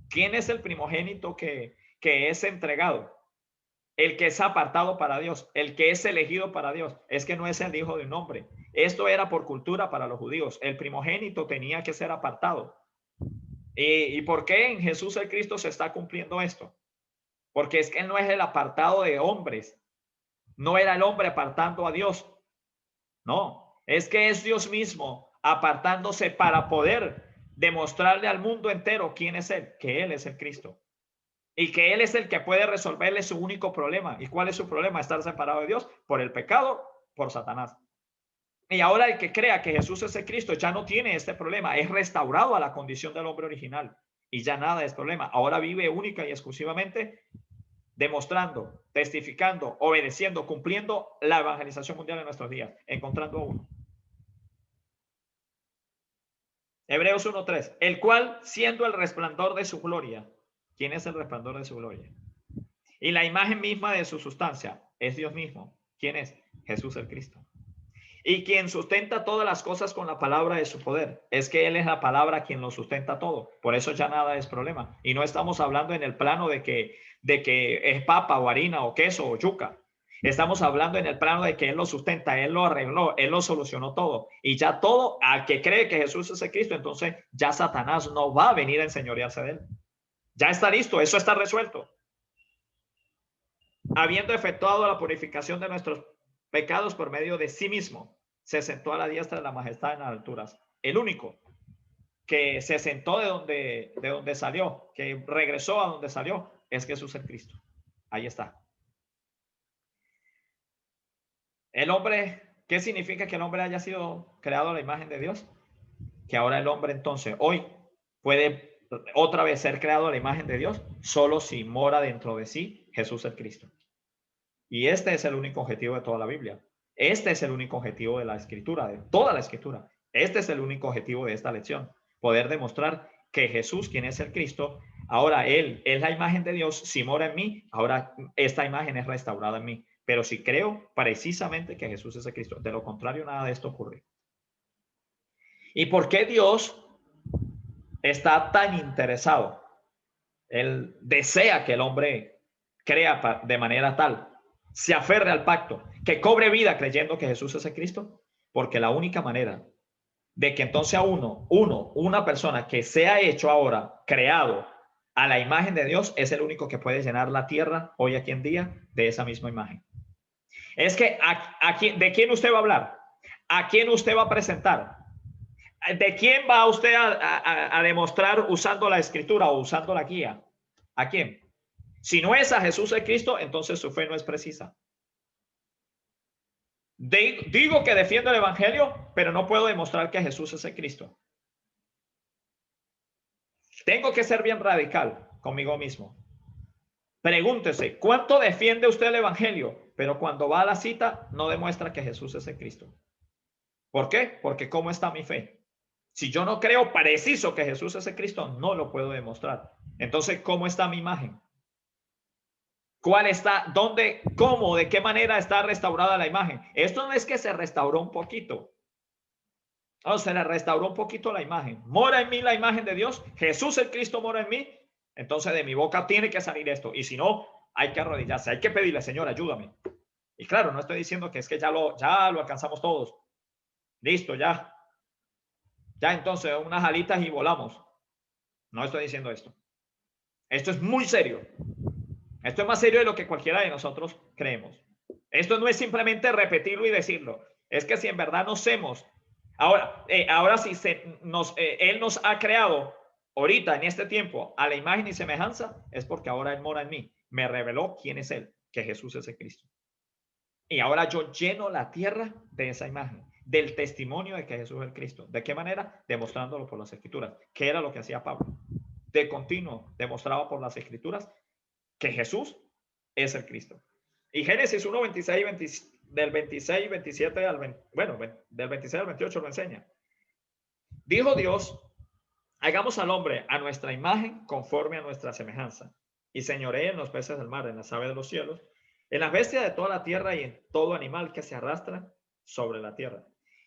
¿Quién es el primogénito que es entregado? El que es apartado para Dios, el que es elegido para Dios. Es que no es el hijo de un hombre. Esto era por cultura para los judíos. El primogénito tenía que ser apartado. ¿Y por qué en Jesús el Cristo se está cumpliendo esto? Porque es que él no es el apartado de hombres. No era el hombre apartando a Dios. No, es que es Dios mismo apartándose para poder demostrarle al mundo entero quién es Él, que Él es el Cristo. Y que Él es el que puede resolverle su único problema. ¿Y cuál es su problema? Estar separado de Dios por el pecado, por Satanás. Y ahora el que crea que Jesús es el Cristo ya no tiene este problema, es restaurado a la condición del hombre original y ya nada es problema. Ahora vive única y exclusivamente demostrando, testificando, obedeciendo, cumpliendo la evangelización mundial en nuestros días, encontrando a uno. Hebreos 1:3, el cual siendo el resplandor de su gloria, ¿quién es el resplandor de su gloria? Y la imagen misma de su sustancia es Dios mismo. ¿Quién es? Jesús el Cristo. Y quien sustenta todas las cosas con la palabra de su poder. Es que Él es la palabra quien lo sustenta todo. Por eso ya nada es problema. Y no estamos hablando en el plano de que es papa o harina o queso o yuca. Estamos hablando en el plano de que Él lo sustenta, Él lo arregló, Él lo solucionó todo. Y ya todo, al que cree que Jesús es el Cristo, entonces ya Satanás no va a venir a enseñorearse de Él. Ya está listo, eso está resuelto. Habiendo efectuado la purificación de nuestros pecados por medio de sí mismo, se sentó a la diestra de la majestad en las alturas. El único que se sentó de donde salió, que regresó a donde salió, es Jesús el Cristo. Ahí está. El hombre, ¿qué significa que el hombre haya sido creado a la imagen de Dios? Que ahora el hombre entonces, hoy, puede otra vez ser creado a la imagen de Dios, solo si mora dentro de sí Jesús el Cristo. Y este es el único objetivo de toda la Biblia. Este es el único objetivo de la escritura, de toda la escritura. Este es el único objetivo de esta lección. Poder demostrar que Jesús, quien es el Cristo, ahora Él es la imagen de Dios. Si mora en mí, ahora esta imagen es restaurada en mí. Pero si creo precisamente que Jesús es el Cristo, de lo contrario, nada de esto ocurre. ¿Y por qué Dios está tan interesado? Él desea que el hombre crea de manera tal, se aferre al pacto, que cobre vida creyendo que Jesús es el Cristo, porque la única manera de que entonces a una persona que sea hecho ahora, creado a la imagen de Dios, es el único que puede llenar la tierra hoy aquí en día de esa misma imagen. Es que ¿de quién usted va a hablar? ¿A quién usted va a presentar? ¿De quién va usted a demostrar usando la escritura o usando la guía? ¿A quién? Si no es a Jesús el Cristo, entonces su fe no es precisa. Digo que defiendo el evangelio, pero no puedo demostrar que Jesús es el Cristo. Tengo que ser bien radical conmigo mismo. Pregúntese, ¿cuánto defiende usted el evangelio? Pero cuando va a la cita, no demuestra que Jesús es el Cristo. ¿Por qué? Porque ¿cómo está mi fe? Si yo no creo preciso que Jesús es el Cristo, no lo puedo demostrar. Entonces, ¿cómo está mi imagen? ¿Cuál está? ¿Dónde? ¿Cómo? ¿De qué manera está restaurada la imagen? Esto no es que se restauró un poquito. No, se le restauró un poquito la imagen. Mora en mí la imagen de Dios. Jesús el Cristo mora en mí. Entonces de mi boca tiene que salir esto. Y si no, hay que arrodillarse. Hay que pedirle, Señor, ayúdame. Y claro, no estoy diciendo que es que ya lo alcanzamos todos. Listo, ya. Ya entonces unas alitas y volamos. No estoy diciendo esto. Esto es muy serio. Esto es más serio de lo que cualquiera de nosotros creemos. Esto no es simplemente repetirlo y decirlo. Es que si en verdad nos hemos, ahora si Él nos ha creado ahorita en este tiempo a la imagen y semejanza, es porque ahora Él mora en mí. Me reveló quién es Él, que Jesús es el Cristo. Y ahora yo lleno la tierra de esa imagen, del testimonio de que Jesús es el Cristo. ¿De qué manera? Demostrándolo por las Escrituras. ¿Qué era lo que hacía Pablo? De continuo demostraba por las Escrituras que Jesús es el Cristo. Y Génesis 1, 26, 20, del 26, 27 al 20, bueno, del 26 al 28 lo enseña. Dijo Dios, hagamos al hombre a nuestra imagen conforme a nuestra semejanza, y señoree en los peces del mar, en las aves de los cielos, en las bestias de toda la tierra y en todo animal que se arrastra sobre la tierra.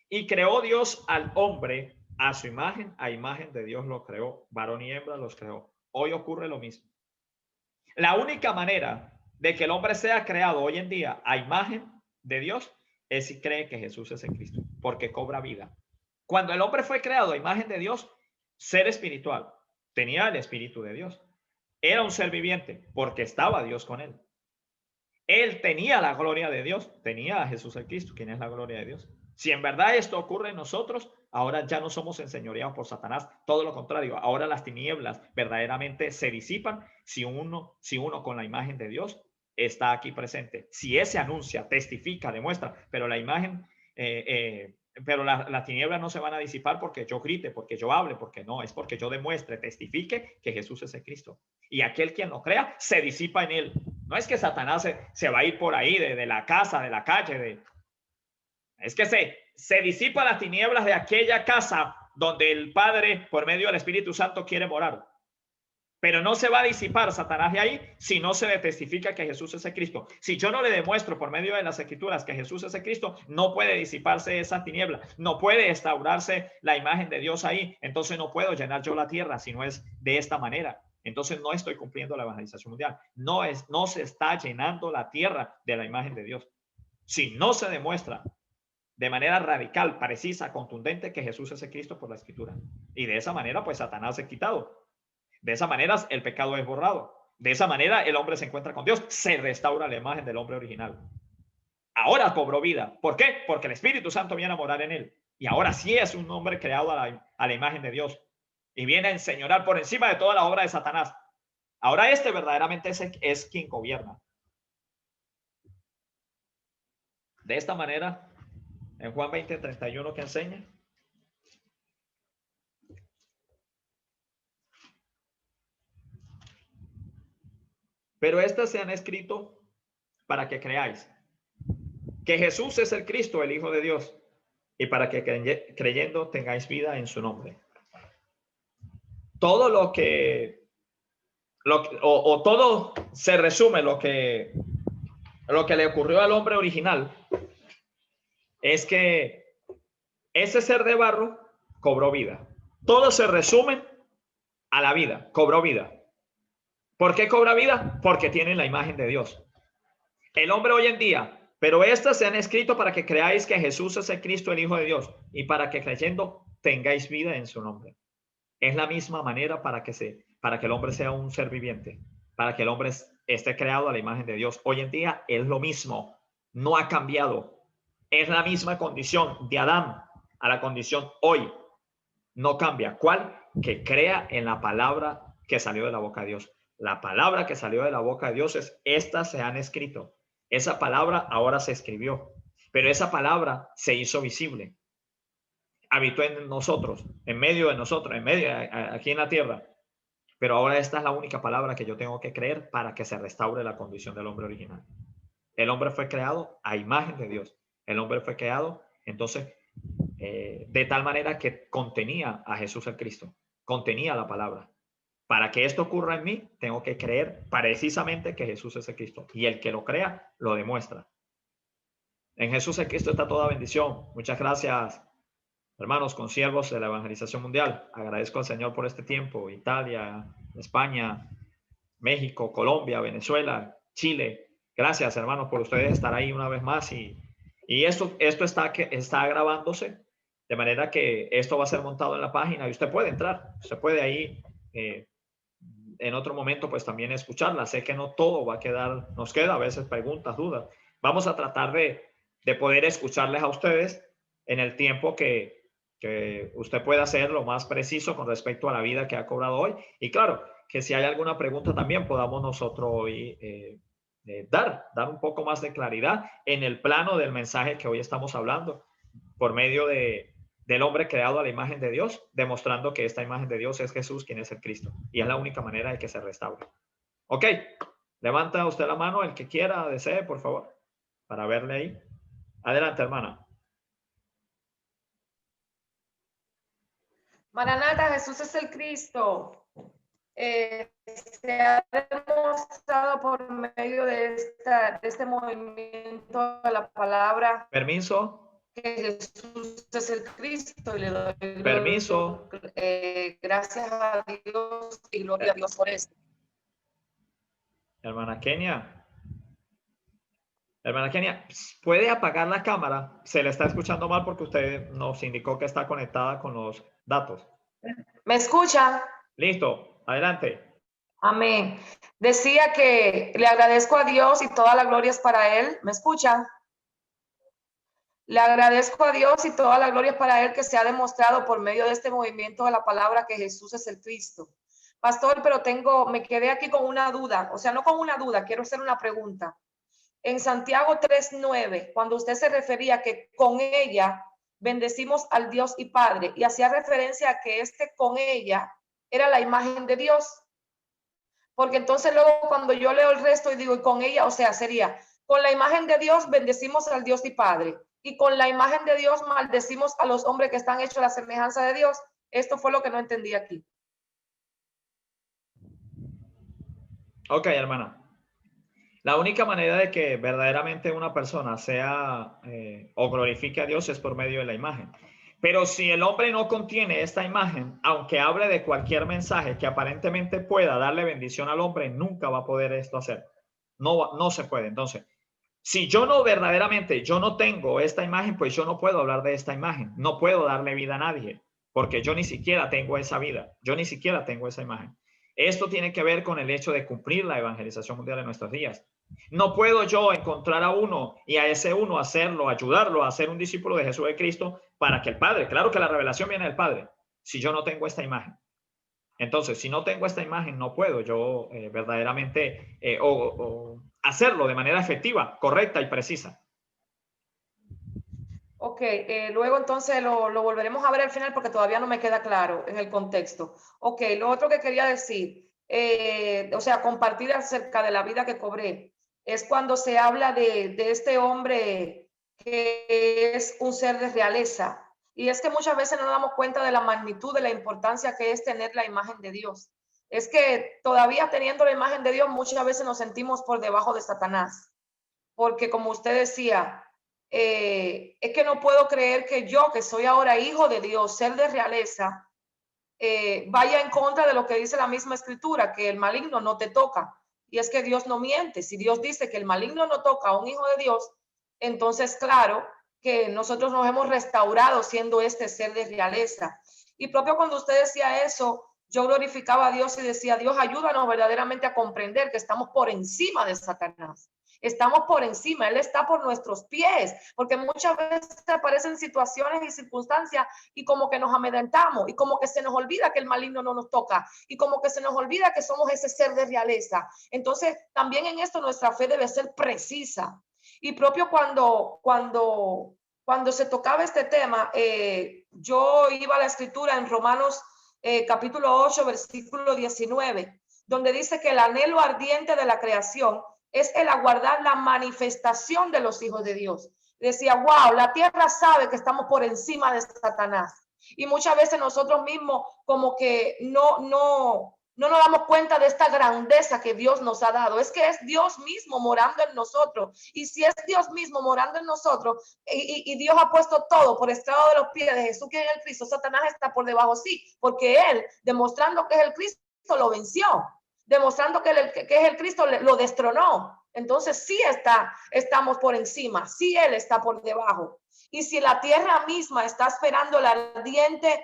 Y creó Dios al hombre a su imagen, a imagen de Dios lo creó, varón y hembra los creó. Hoy ocurre lo mismo. La única manera de que el hombre sea creado hoy en día a imagen de Dios es si cree que Jesús es el Cristo, porque cobra vida. Cuando el hombre fue creado a imagen de Dios, ser espiritual, tenía el Espíritu de Dios. Era un ser viviente porque estaba Dios con él. Él tenía la gloria de Dios, tenía a Jesús el Cristo, quien es la gloria de Dios. Si en verdad esto ocurre en nosotros, ahora ya no somos enseñoreados por Satanás, todo lo contrario, ahora las tinieblas verdaderamente se disipan si uno con la imagen de Dios está aquí presente. Si ese anuncia, testifica, demuestra, pero la imagen pero las tinieblas no se van a disipar porque yo grite, porque yo hable, porque no, es porque yo demuestre, testifique que Jesús es el Cristo. Y aquel quien lo crea se disipa en él. No es que Satanás se va a ir por ahí de la casa, de la calle, es que se disipa las tinieblas de aquella casa donde el Padre, por medio del Espíritu Santo, quiere morar. Pero no se va a disipar Satanás de ahí si no se le testifica que Jesús es el Cristo. Si yo no le demuestro por medio de las Escrituras que Jesús es el Cristo, no puede disiparse esa tiniebla, no puede instaurarse la imagen de Dios ahí. Entonces no puedo llenar yo la tierra si no es de esta manera. Entonces no estoy cumpliendo la evangelización mundial. No se está llenando la tierra de la imagen de Dios. Si no se demuestra de manera radical, precisa, contundente que Jesús es el Cristo por la Escritura. Y de esa manera, pues Satanás es quitado. De esa manera el pecado es borrado. De esa manera el hombre se encuentra con Dios. Se restaura la imagen del hombre original. Ahora cobró vida. ¿Por qué? Porque el Espíritu Santo viene a morar en él. Y ahora sí es un hombre creado a la imagen de Dios. Y viene a enseñorear por encima de toda la obra de Satanás. Ahora verdaderamente es quien gobierna. De esta manera, en Juan 20:31 que enseña. Pero estas se han escrito para que creáis que Jesús es el Cristo, el Hijo de Dios, y para que creyendo tengáis vida en su nombre. Todo todo se resume lo que le ocurrió al hombre original es que ese ser de barro cobró vida. Todo se resume a la vida, cobró vida. ¿Por qué cobra vida? Porque tiene la imagen de Dios. El hombre hoy en día, pero estas se han escrito para que creáis que Jesús es el Cristo, el Hijo de Dios, y para que creyendo tengáis vida en su nombre. Es la misma manera para que el hombre sea un ser viviente, para que el hombre esté creado a la imagen de Dios. Hoy en día es lo mismo, no ha cambiado. Es la misma condición de Adán a la condición hoy. No cambia. ¿Cuál? Que crea en la palabra que salió de la boca de Dios. La palabra que salió de la boca de Dios es: estas se han escrito. Esa palabra ahora se escribió, pero esa palabra se hizo visible. Habitó en nosotros, en medio de nosotros, aquí en la tierra. Pero ahora esta es la única palabra que yo tengo que creer para que se restaure la condición del hombre original. El hombre fue creado a imagen de Dios. El hombre fue creado, entonces, de tal manera que contenía a Jesús el Cristo, contenía la palabra. Para que esto ocurra en mí, tengo que creer precisamente que Jesús es el Cristo. Y el que lo crea, lo demuestra. En Jesús el Cristo está toda bendición. Muchas gracias, hermanos, consiervos de la evangelización mundial. Agradezco al Señor por este tiempo. Italia, España, México, Colombia, Venezuela, Chile. Gracias, hermanos, por ustedes estar ahí una vez más. Y esto está grabándose, de manera que esto va a ser montado en la página y usted puede entrar. Usted puede ahí, en otro momento, pues también escucharla. Sé que no todo va a quedar, nos queda a veces preguntas, dudas. Vamos a tratar de poder escucharles a ustedes en el tiempo que usted pueda hacer lo más preciso con respecto a la vida que ha cobrado hoy. Y claro, que si hay alguna pregunta también podamos nosotros hoy dar un poco más de claridad en el plano del mensaje que hoy estamos hablando por medio del hombre creado a la imagen de Dios, demostrando que esta imagen de Dios es Jesús, quien es el Cristo. Y es la única manera de que se restaure. Ok, levanta usted la mano, el que quiera, desee, por favor, para verle ahí. Adelante, hermana. Maranata, Jesús es el Cristo. Se ha demostrado por medio de este movimiento de la palabra. Permiso. Que Jesús es el Cristo y le doy permiso. Gracias a Dios y gloria a Dios por esto. Hermana Kenia, ¿puede apagar la cámara? Se le está escuchando mal porque usted nos indicó que está conectada con los datos. ¿Me escucha? Listo, adelante. Amén. Decía que le agradezco a Dios y toda la gloria es para Él. ¿Me escucha? Le agradezco a Dios y toda la gloria es para Él, que se ha demostrado por medio de este movimiento de la palabra que Jesús es el Cristo. Pastor, pero me quedé aquí con una duda, o sea, no con una duda, quiero hacer una pregunta. En Santiago 3:9, cuando usted se refería que con ella bendecimos al Dios y Padre. Y hacía referencia a que con ella era la imagen de Dios. Porque entonces luego cuando yo leo el resto y digo, y con ella, o sea, sería, con la imagen de Dios bendecimos al Dios y Padre. Y con la imagen de Dios maldecimos a los hombres que están hechos a la semejanza de Dios. Esto fue lo que no entendí aquí. Ok, hermana. La única manera de que verdaderamente una persona sea o glorifique a Dios es por medio de la imagen. Pero si el hombre no contiene esta imagen, aunque hable de cualquier mensaje que aparentemente pueda darle bendición al hombre, nunca va a poder esto hacer. No se puede. Entonces, si yo no verdaderamente, yo no tengo esta imagen, pues yo no puedo hablar de esta imagen. No puedo darle vida a nadie, porque yo ni siquiera tengo esa vida. Yo ni siquiera tengo esa imagen. Esto tiene que ver con el hecho de cumplir la evangelización mundial en nuestros días. No puedo yo encontrar a uno y a ese uno hacerlo, ayudarlo a ser un discípulo de Jesús de Cristo para que el Padre, claro que la revelación viene del Padre, si yo no tengo esta imagen. Entonces, si no tengo esta imagen, no puedo yo verdaderamente hacerlo de manera efectiva, correcta y precisa. Ok, luego entonces lo volveremos a ver al final porque todavía no me queda claro en el contexto. Ok, lo otro que quería decir, o sea, compartir acerca de la vida que cobré, es cuando se habla de este hombre que es un ser de realeza. Y es que muchas veces no nos damos cuenta de la magnitud, de la importancia que es tener la imagen de Dios. Es que todavía teniendo la imagen de Dios, muchas veces nos sentimos por debajo de Satanás. Porque como usted decía, es que no puedo creer que yo, que soy ahora hijo de Dios, ser de realeza, vaya en contra de lo que dice la misma escritura, que el maligno no te toca. Y es que Dios no miente. Si Dios dice que el maligno no toca a un hijo de Dios, entonces claro que nosotros nos hemos restaurado siendo este ser de realeza. Y propio cuando usted decía eso, yo glorificaba a Dios y decía, Dios, ayúdanos verdaderamente a comprender que estamos por encima de Satanás. Estamos por encima, Él está por nuestros pies, porque muchas veces aparecen situaciones y circunstancias y como que nos amedrentamos y como que se nos olvida que el maligno no nos toca y como que se nos olvida que somos ese ser de realeza. Entonces, también en esto nuestra fe debe ser precisa. Y propio cuando se tocaba este tema, yo iba a la escritura en Romanos capítulo 8, versículo 19, donde dice que el anhelo ardiente de la creación es el aguardar la manifestación de los hijos de Dios. Decía, wow, la tierra sabe que estamos por encima de Satanás. Y muchas veces nosotros mismos como que no nos damos cuenta de esta grandeza que Dios nos ha dado. Es que es Dios mismo morando en nosotros. Y si es Dios mismo morando en nosotros y Dios ha puesto todo por estrado de los pies de Jesús que es el Cristo, Satanás está por debajo, sí, porque Él, demostrando que es el Cristo, lo venció. Demostrando que es el Cristo, lo destronó. Entonces sí estamos por encima, sí Él está por debajo. Y si la tierra misma está esperando la ardiente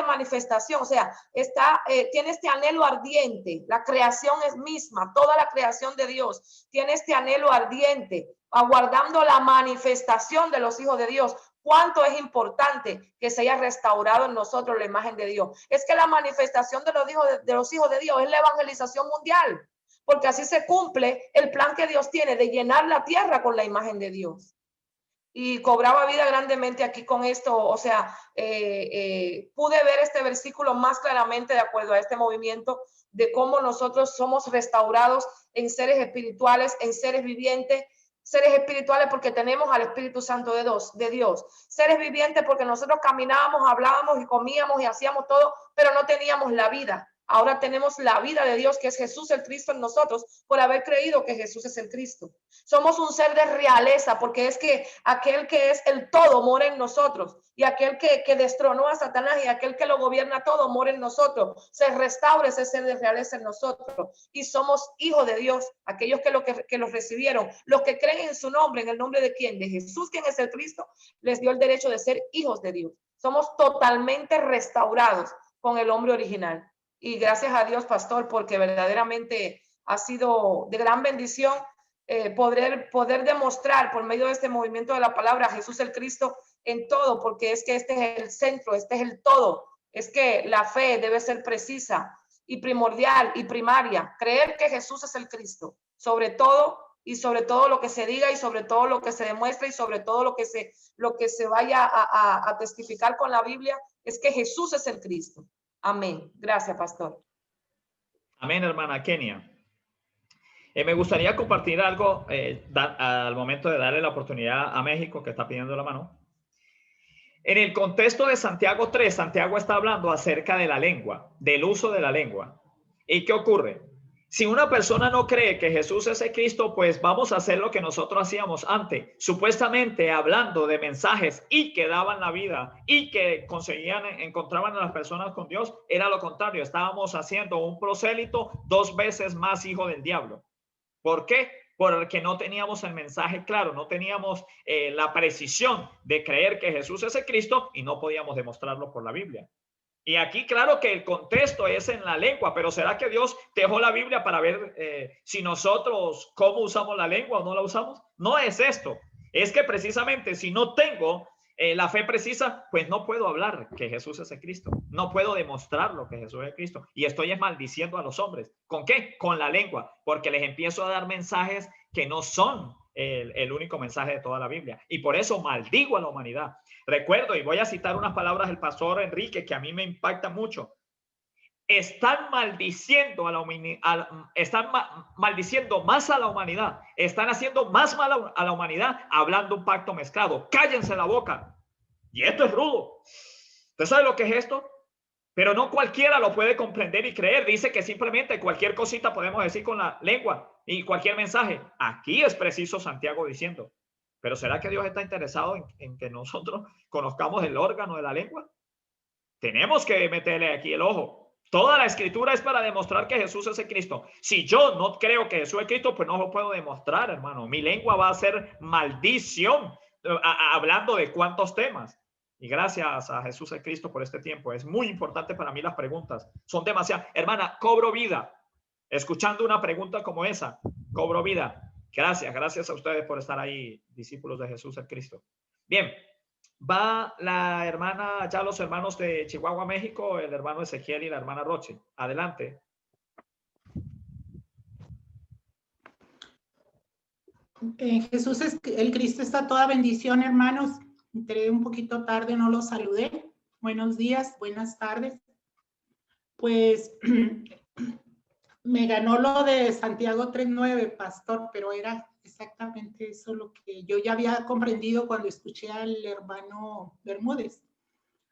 manifestación, o sea, tiene este anhelo ardiente, la creación es misma, toda la creación de Dios tiene este anhelo ardiente, aguardando la manifestación de los hijos de Dios. Cuánto es importante que se haya restaurado en nosotros la imagen de Dios. Es que la manifestación de los hijos de Dios es la evangelización mundial, porque así se cumple el plan que Dios tiene de llenar la tierra con la imagen de Dios. Y cobraba vida grandemente aquí con esto, o sea, pude ver este versículo más claramente de acuerdo a este movimiento de cómo nosotros somos restaurados en seres espirituales, en seres vivientes, seres espirituales porque tenemos al Espíritu Santo de Dios, seres vivientes porque nosotros caminábamos, hablábamos y comíamos y hacíamos todo, pero no teníamos la vida. Ahora tenemos la vida de Dios, que es Jesús el Cristo en nosotros, por haber creído que Jesús es el Cristo. Somos un ser de realeza, porque es que aquel que es el todo mora en nosotros, y aquel que destronó a Satanás y aquel que lo gobierna todo mora en nosotros. Se restaura ese ser de realeza en nosotros, y somos hijos de Dios, aquellos que los recibieron, los que creen en su nombre, en el nombre de quién, de Jesús, quien es el Cristo, les dio el derecho de ser hijos de Dios. Somos totalmente restaurados con el hombre original. Y gracias a Dios, pastor, porque verdaderamente ha sido de gran bendición poder demostrar por medio de este movimiento de la palabra a Jesús el Cristo en todo, porque es que este es el centro, este es el todo. Es que la fe debe ser precisa y primordial y primaria. Creer que Jesús es el Cristo, sobre todo y sobre todo lo que se diga y sobre todo lo que se demuestre y sobre todo lo que se vaya a testificar con la Biblia es que Jesús es el Cristo. Amén. Gracias, pastor. Amén, hermana Kenia. Me gustaría compartir algo al momento de darle la oportunidad a México, que está pidiendo la mano. En el contexto de Santiago 3, Santiago está hablando acerca de la lengua, del uso de la lengua. ¿Y qué ocurre? Si una persona no cree que Jesús es el Cristo, pues vamos a hacer lo que nosotros hacíamos antes, supuestamente hablando de mensajes y que daban la vida y que encontraban a las personas con Dios. Era lo contrario, estábamos haciendo un prosélito 2 veces más hijo del diablo. ¿Por qué? Porque no teníamos el mensaje claro, no teníamos la precisión de creer que Jesús es el Cristo y no podíamos demostrarlo por la Biblia. Y aquí claro que el contexto es en la lengua, pero ¿será que Dios dejó la Biblia para ver si nosotros cómo usamos la lengua o no la usamos? No es esto, es que precisamente si no tengo la fe precisa, pues no puedo hablar que Jesús es el Cristo, no puedo demostrar lo que Jesús es el Cristo y estoy maldiciendo a los hombres. ¿Con qué? Con la lengua, porque les empiezo a dar mensajes que no son el único mensaje de toda la Biblia y por eso maldigo a la humanidad. Recuerdo, y voy a citar unas palabras del pastor Enrique que a mí me impactan mucho. Están maldiciendo maldiciendo más a la humanidad, están haciendo más mal a la humanidad hablando un pacto mezclado. Cállense la boca. Y esto es rudo. ¿Usted sabe lo que es esto? Pero no cualquiera lo puede comprender y creer. Dice que simplemente cualquier cosita podemos decir con la lengua y cualquier mensaje. Aquí es preciso Santiago diciendo, pero ¿será que Dios está interesado en que nosotros conozcamos el órgano de la lengua? Tenemos que meterle aquí el ojo. Toda la escritura es para demostrar que Jesús es el Cristo. Si yo no creo que Jesús es Cristo, pues no lo puedo demostrar, hermano. Mi lengua va a ser maldición, hablando de cuántos temas. Y gracias a Jesús el Cristo por este tiempo. Es muy importante para mí las preguntas. Son demasiadas. Hermana, cobro vida. Escuchando una pregunta como esa, cobro vida. Gracias a ustedes por estar ahí, discípulos de Jesús el Cristo. Bien. Va la hermana, ya los hermanos de Chihuahua, México, el hermano Ezequiel y la hermana Roche. Adelante. Jesús es el Cristo, está toda bendición, hermanos. Entré un poquito tarde, no los saludé. Buenos días, buenas tardes. Pues me ganó lo de Santiago 3:9, pastor, pero era exactamente eso lo que yo ya había comprendido cuando escuché al hermano Bermúdez.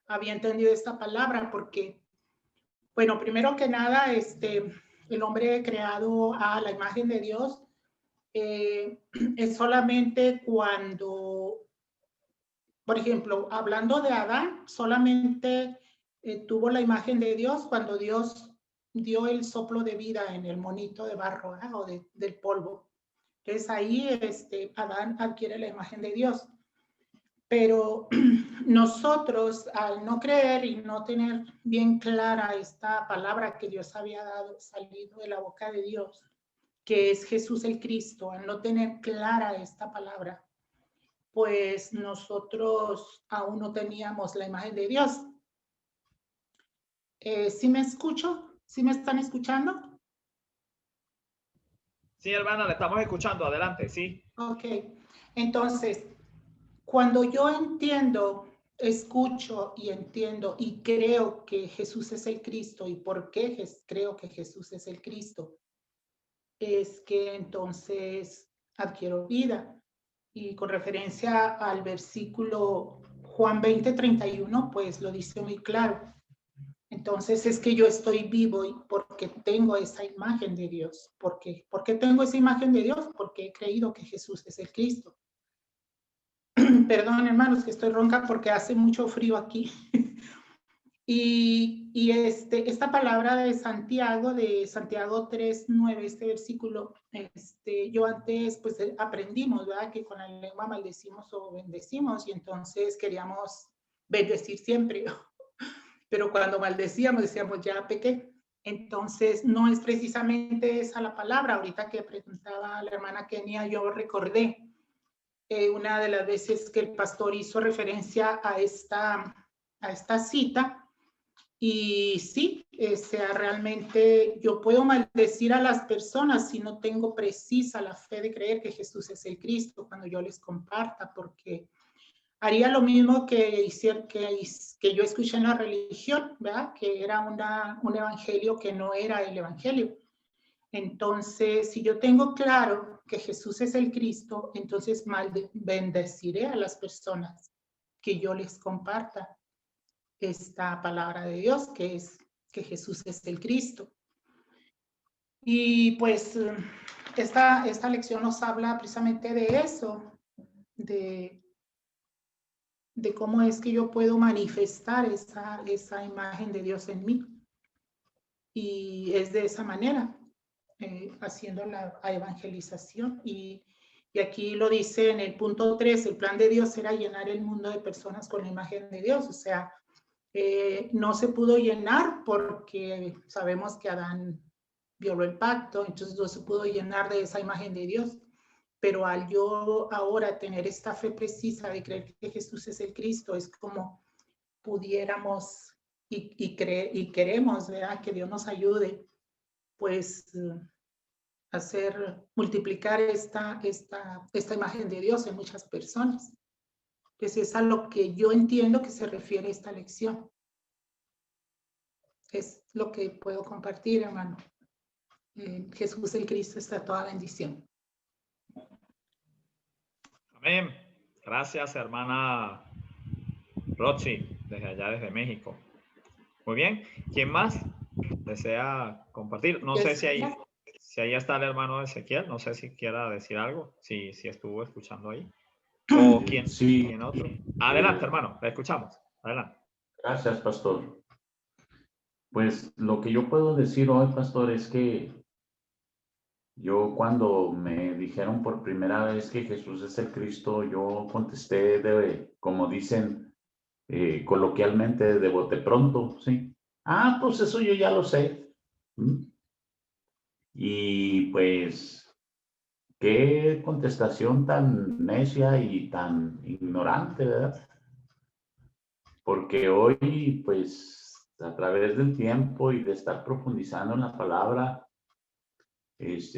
Había entendido esta palabra porque, bueno, primero que nada, el hombre creado a la imagen de Dios es solamente cuando, por ejemplo, hablando de Adán, solamente tuvo la imagen de Dios cuando Dios dio el soplo de vida en el monito de barro, ¿eh? O del polvo. Entonces ahí Adán adquiere la imagen de Dios. Pero nosotros, al no creer y no tener bien clara esta palabra que Dios había dado, salido de la boca de Dios, que es Jesús el Cristo, al no tener clara esta palabra, pues nosotros aún no teníamos la imagen de Dios. ¿Sí me escucho? ¿Sí me están escuchando? Sí, hermana, le estamos escuchando. Adelante, sí. Ok. Entonces, cuando yo entiendo, escucho y entiendo y creo que Jesús es el Cristo, ¿y por qué creo que Jesús es el Cristo? Es que entonces adquiero vida. Y con referencia al versículo Juan 20:31, pues lo dice muy claro. Entonces es que yo estoy vivo y porque tengo esa imagen de Dios. ¿Por qué? ¿Por qué tengo esa imagen de Dios? Porque he creído que Jesús es el Cristo. Perdón, hermanos, que estoy ronca porque hace mucho frío aquí. y esta palabra de Santiago 3:9, este versículo, yo antes pues aprendimos, ¿verdad? Que con la lengua maldecimos o bendecimos y entonces queríamos bendecir siempre. Pero cuando maldecíamos decíamos ya pequé. Entonces no es precisamente esa la palabra. Ahorita que preguntaba la hermana Kenia, yo recordé una de las veces que el pastor hizo referencia a esta cita Y sí, realmente yo puedo maldecir a las personas si no tengo precisa la fe de creer que Jesús es el Cristo cuando yo les comparta, porque haría lo mismo que yo escuché en la religión, ¿verdad? Que era un evangelio que no era el evangelio. Entonces, si yo tengo claro que Jesús es el Cristo, entonces bendeciré a las personas que yo les comparta esta palabra de Dios, que es que Jesús es el Cristo. Y pues esta lección nos habla precisamente de eso, de cómo es que yo puedo manifestar esa imagen de Dios en mí. Y es de esa manera, haciendo la evangelización. Y aquí lo dice en el punto 3, el plan de Dios era llenar el mundo de personas con la imagen de Dios. O sea, no se pudo llenar porque sabemos que Adán violó el pacto, entonces no se pudo llenar de esa imagen de Dios. Pero al yo ahora tener esta fe precisa de creer que Jesús es el Cristo, es como pudiéramos y queremos, ¿verdad? Que Dios nos ayude, pues, multiplicar esta imagen de Dios en muchas personas. Pues es a lo que yo entiendo que se refiere esta lección. Es lo que puedo compartir, hermano. Jesús el Cristo está toda bendición. Amén. Gracias, hermana Rochi, desde México. Muy bien. ¿Quién más desea compartir? No sé si ahí está el hermano Ezequiel. No sé si quiera decir algo, si estuvo escuchando ahí. ¿O quién otro? Adelante, hermano. Le escuchamos. Adelante. Gracias, pastor. Pues lo que yo puedo decir hoy, pastor, es que yo cuando me dijeron por primera vez que Jesús es el Cristo, yo contesté como dicen coloquialmente, de bote pronto, ¿sí? Ah, pues eso yo ya lo sé. Y pues, qué contestación tan necia y tan ignorante, ¿verdad? Porque hoy, pues, a través del tiempo y de estar profundizando en la palabra, pues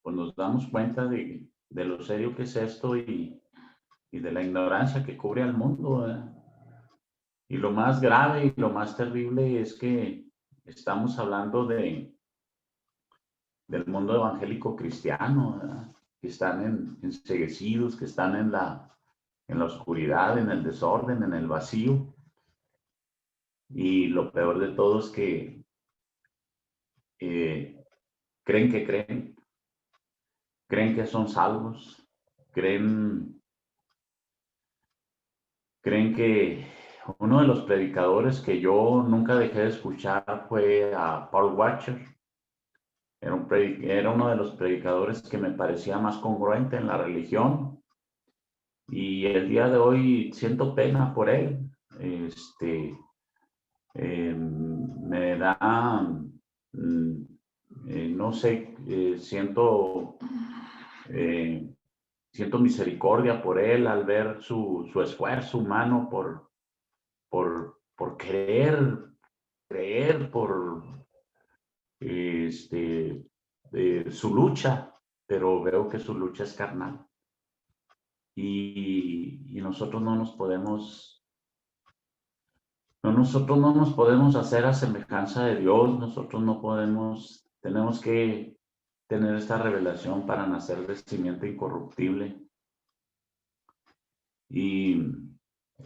nos damos cuenta de lo serio que es esto y de la ignorancia que cubre al mundo, ¿verdad? Y lo más grave y lo más terrible es que estamos hablando del mundo evangélico cristiano, ¿verdad? Que están enceguecidos, que están en la oscuridad, en el desorden, en el vacío. Y lo peor de todo es que creen que son salvos, creen que uno de los predicadores que yo nunca dejé de escuchar fue a Paul Washer. Era uno de los predicadores que me parecía más congruente en la religión, y el día de hoy siento pena por él. Me da, no sé, siento misericordia por él al ver su esfuerzo humano por creer por su lucha, pero veo que su lucha es carnal. Y nosotros no nos podemos hacer a semejanza de Dios. Nosotros no podemos, tenemos que tener esta revelación para nacer de simiente incorruptible. Y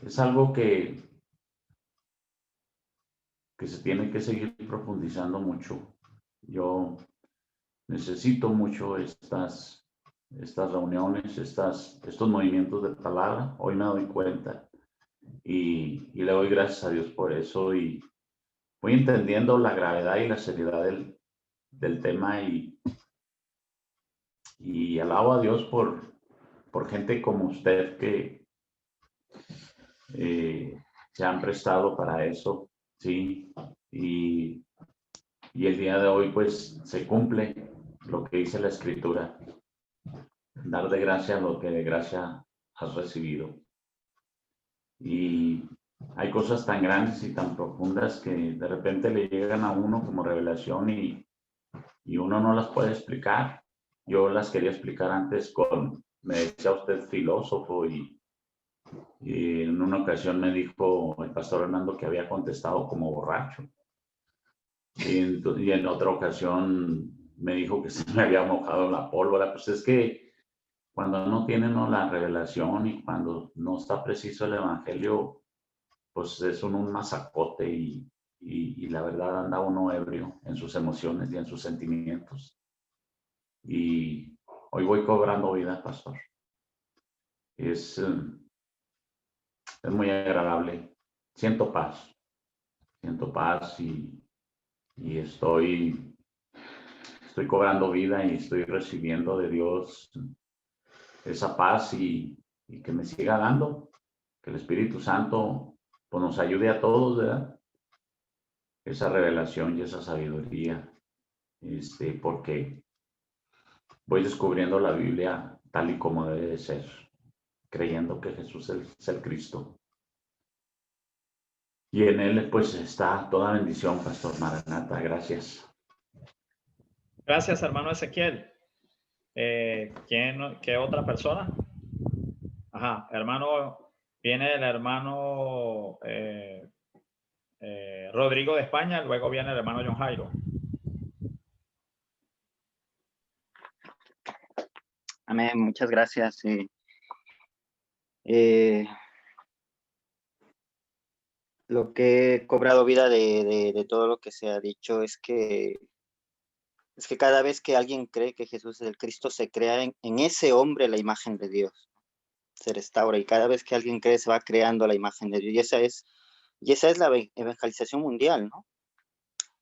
es algo que se tiene que seguir profundizando mucho. Yo necesito mucho estas reuniones, estos movimientos de palabra. Hoy me doy cuenta y le doy gracias a Dios por eso, y voy entendiendo la gravedad y la seriedad del tema, y alabo a Dios por gente como usted que se han prestado para eso, sí, y el día de hoy pues se cumple lo que dice la Escritura: dar de gracia lo que de gracia has recibido. Y hay cosas tan grandes y tan profundas que de repente le llegan a uno como revelación y uno no las puede explicar. Yo las quería explicar antes me decía usted filósofo y en una ocasión me dijo el pastor Hernando que había contestado como borracho. Y en otra ocasión me dijo que se me había mojado la pólvora. Pues es que cuando no tiene uno la revelación y cuando no está preciso el evangelio, pues es un masacote y la verdad anda uno ebrio en sus emociones y en sus sentimientos. Y hoy voy cobrando vida, pastor. Es muy agradable. Siento paz y estoy cobrando vida y estoy recibiendo de Dios esa paz y que me siga dando, que el Espíritu Santo pues, nos ayude a todos, ¿verdad? Esa revelación y esa sabiduría, porque voy descubriendo la Biblia tal y como debe de ser, creyendo que Jesús es el Cristo. Y en Él pues está toda bendición, Pastor Maranata. Gracias. Gracias, hermano Ezequiel. ¿Qué otra persona? Ajá, hermano, viene el hermano Rodrigo de España, luego viene el hermano John Jairo. Amén, muchas gracias. Lo que he cobrado vida de todo lo que se ha dicho es que cada vez que alguien cree que Jesús es el Cristo, se crea en ese hombre la imagen de Dios, se restaura, y cada vez que alguien cree se va creando la imagen de Dios, y esa es la evangelización mundial, ¿no?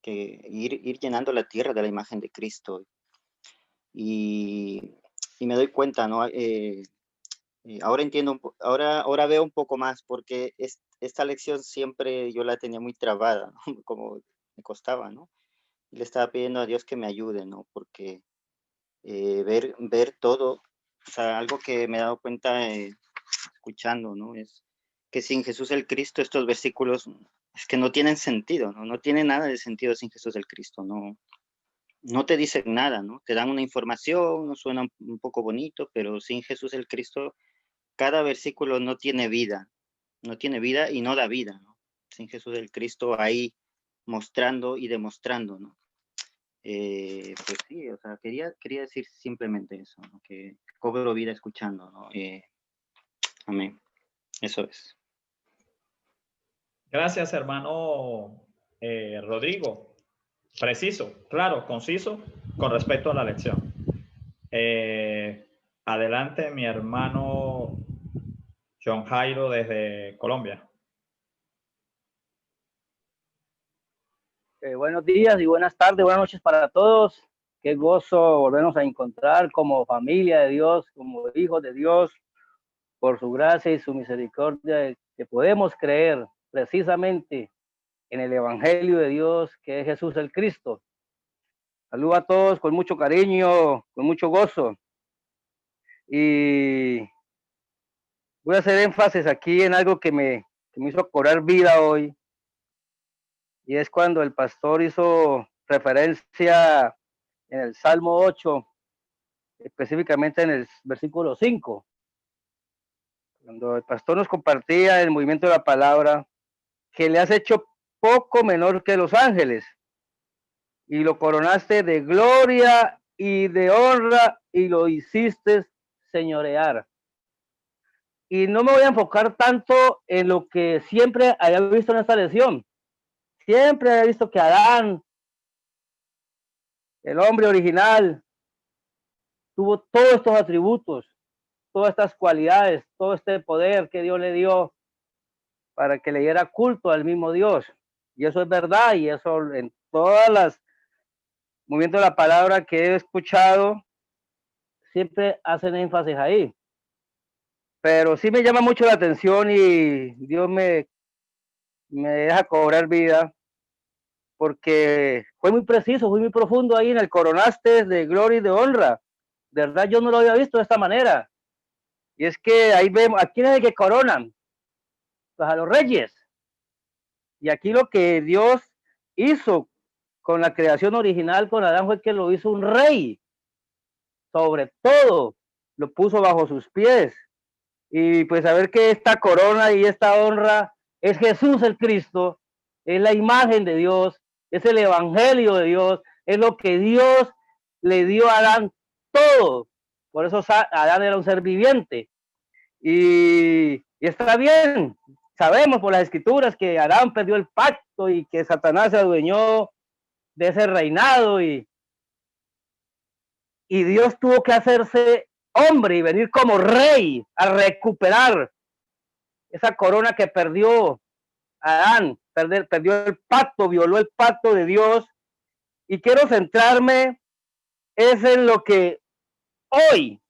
Que ir llenando la tierra de la imagen de Cristo. Y me doy cuenta, ¿no? Ahora entiendo, ahora veo un poco más, porque esta lección siempre yo la tenía muy trabada, ¿no? Como me costaba, ¿no? Y le estaba pidiendo a Dios que me ayude, ¿no? Porque ver todo, o sea, algo que me he dado cuenta escuchando, ¿no? Es que sin Jesús el Cristo estos versículos es que no tienen sentido, ¿no? No tiene nada de sentido sin Jesús el Cristo, no te dicen nada, ¿no? Te dan una información, suena un poco bonito, pero sin Jesús el Cristo, cada versículo no tiene vida y no da vida, ¿no? Sin Jesús el Cristo ahí mostrando y demostrando, ¿no? Pues sí, o sea, quería decir simplemente eso, ¿no? Que cobro vida escuchando, ¿no? Amén. Eso es. Gracias, hermano Rodrigo. Preciso, claro, conciso con respecto a la lección. Adelante, mi hermano John Jairo desde Colombia. Buenos días y buenas tardes, buenas noches para todos. Qué gozo volvernos a encontrar como familia de Dios, como hijos de Dios, por su gracia y su misericordia, que podemos creer precisamente en el Evangelio de Dios, que es Jesús el Cristo. Saludo a todos con mucho cariño, con mucho gozo. Y voy a hacer énfasis aquí en algo que me hizo cobrar vida hoy. Y es cuando el pastor hizo referencia en el Salmo 8, específicamente en el versículo 5, cuando el pastor nos compartía el movimiento de la palabra, que le has hecho poco menor que los ángeles, y lo coronaste de gloria y de honra, y lo hiciste señorear. Y no me voy a enfocar tanto en lo que siempre había visto en esta lección. Siempre había visto que Adán, el hombre original, tuvo todos estos atributos, todas estas cualidades, todo este poder que Dios le dio para que le diera culto al mismo Dios. Y eso es verdad, y eso en todas las movimientos de la palabra que he escuchado, siempre hacen énfasis ahí. Pero sí me llama mucho la atención y Dios me deja cobrar vida, porque fue muy preciso, fue muy profundo ahí en el coronaste de gloria y de honra. De verdad yo no lo había visto de esta manera. Y es que ahí vemos, ¿a quién es el que coronan? Pues a los reyes. Y aquí lo que Dios hizo con la creación original con Adán fue que lo hizo un rey. Sobre todo, lo puso bajo sus pies. Y pues saber que esta corona y esta honra es Jesús el Cristo, es la imagen de Dios, es el evangelio de Dios, es lo que Dios le dio a Adán todo. Por eso Adán era un ser viviente. Y está bien, sabemos por las escrituras que Adán perdió el pacto y que Satanás se adueñó de ese reinado y Dios tuvo que hacerse hombre y venir como rey a recuperar esa corona que perdió Adán, perdió el pacto, violó el pacto de Dios. Y quiero centrarme es en lo que hoy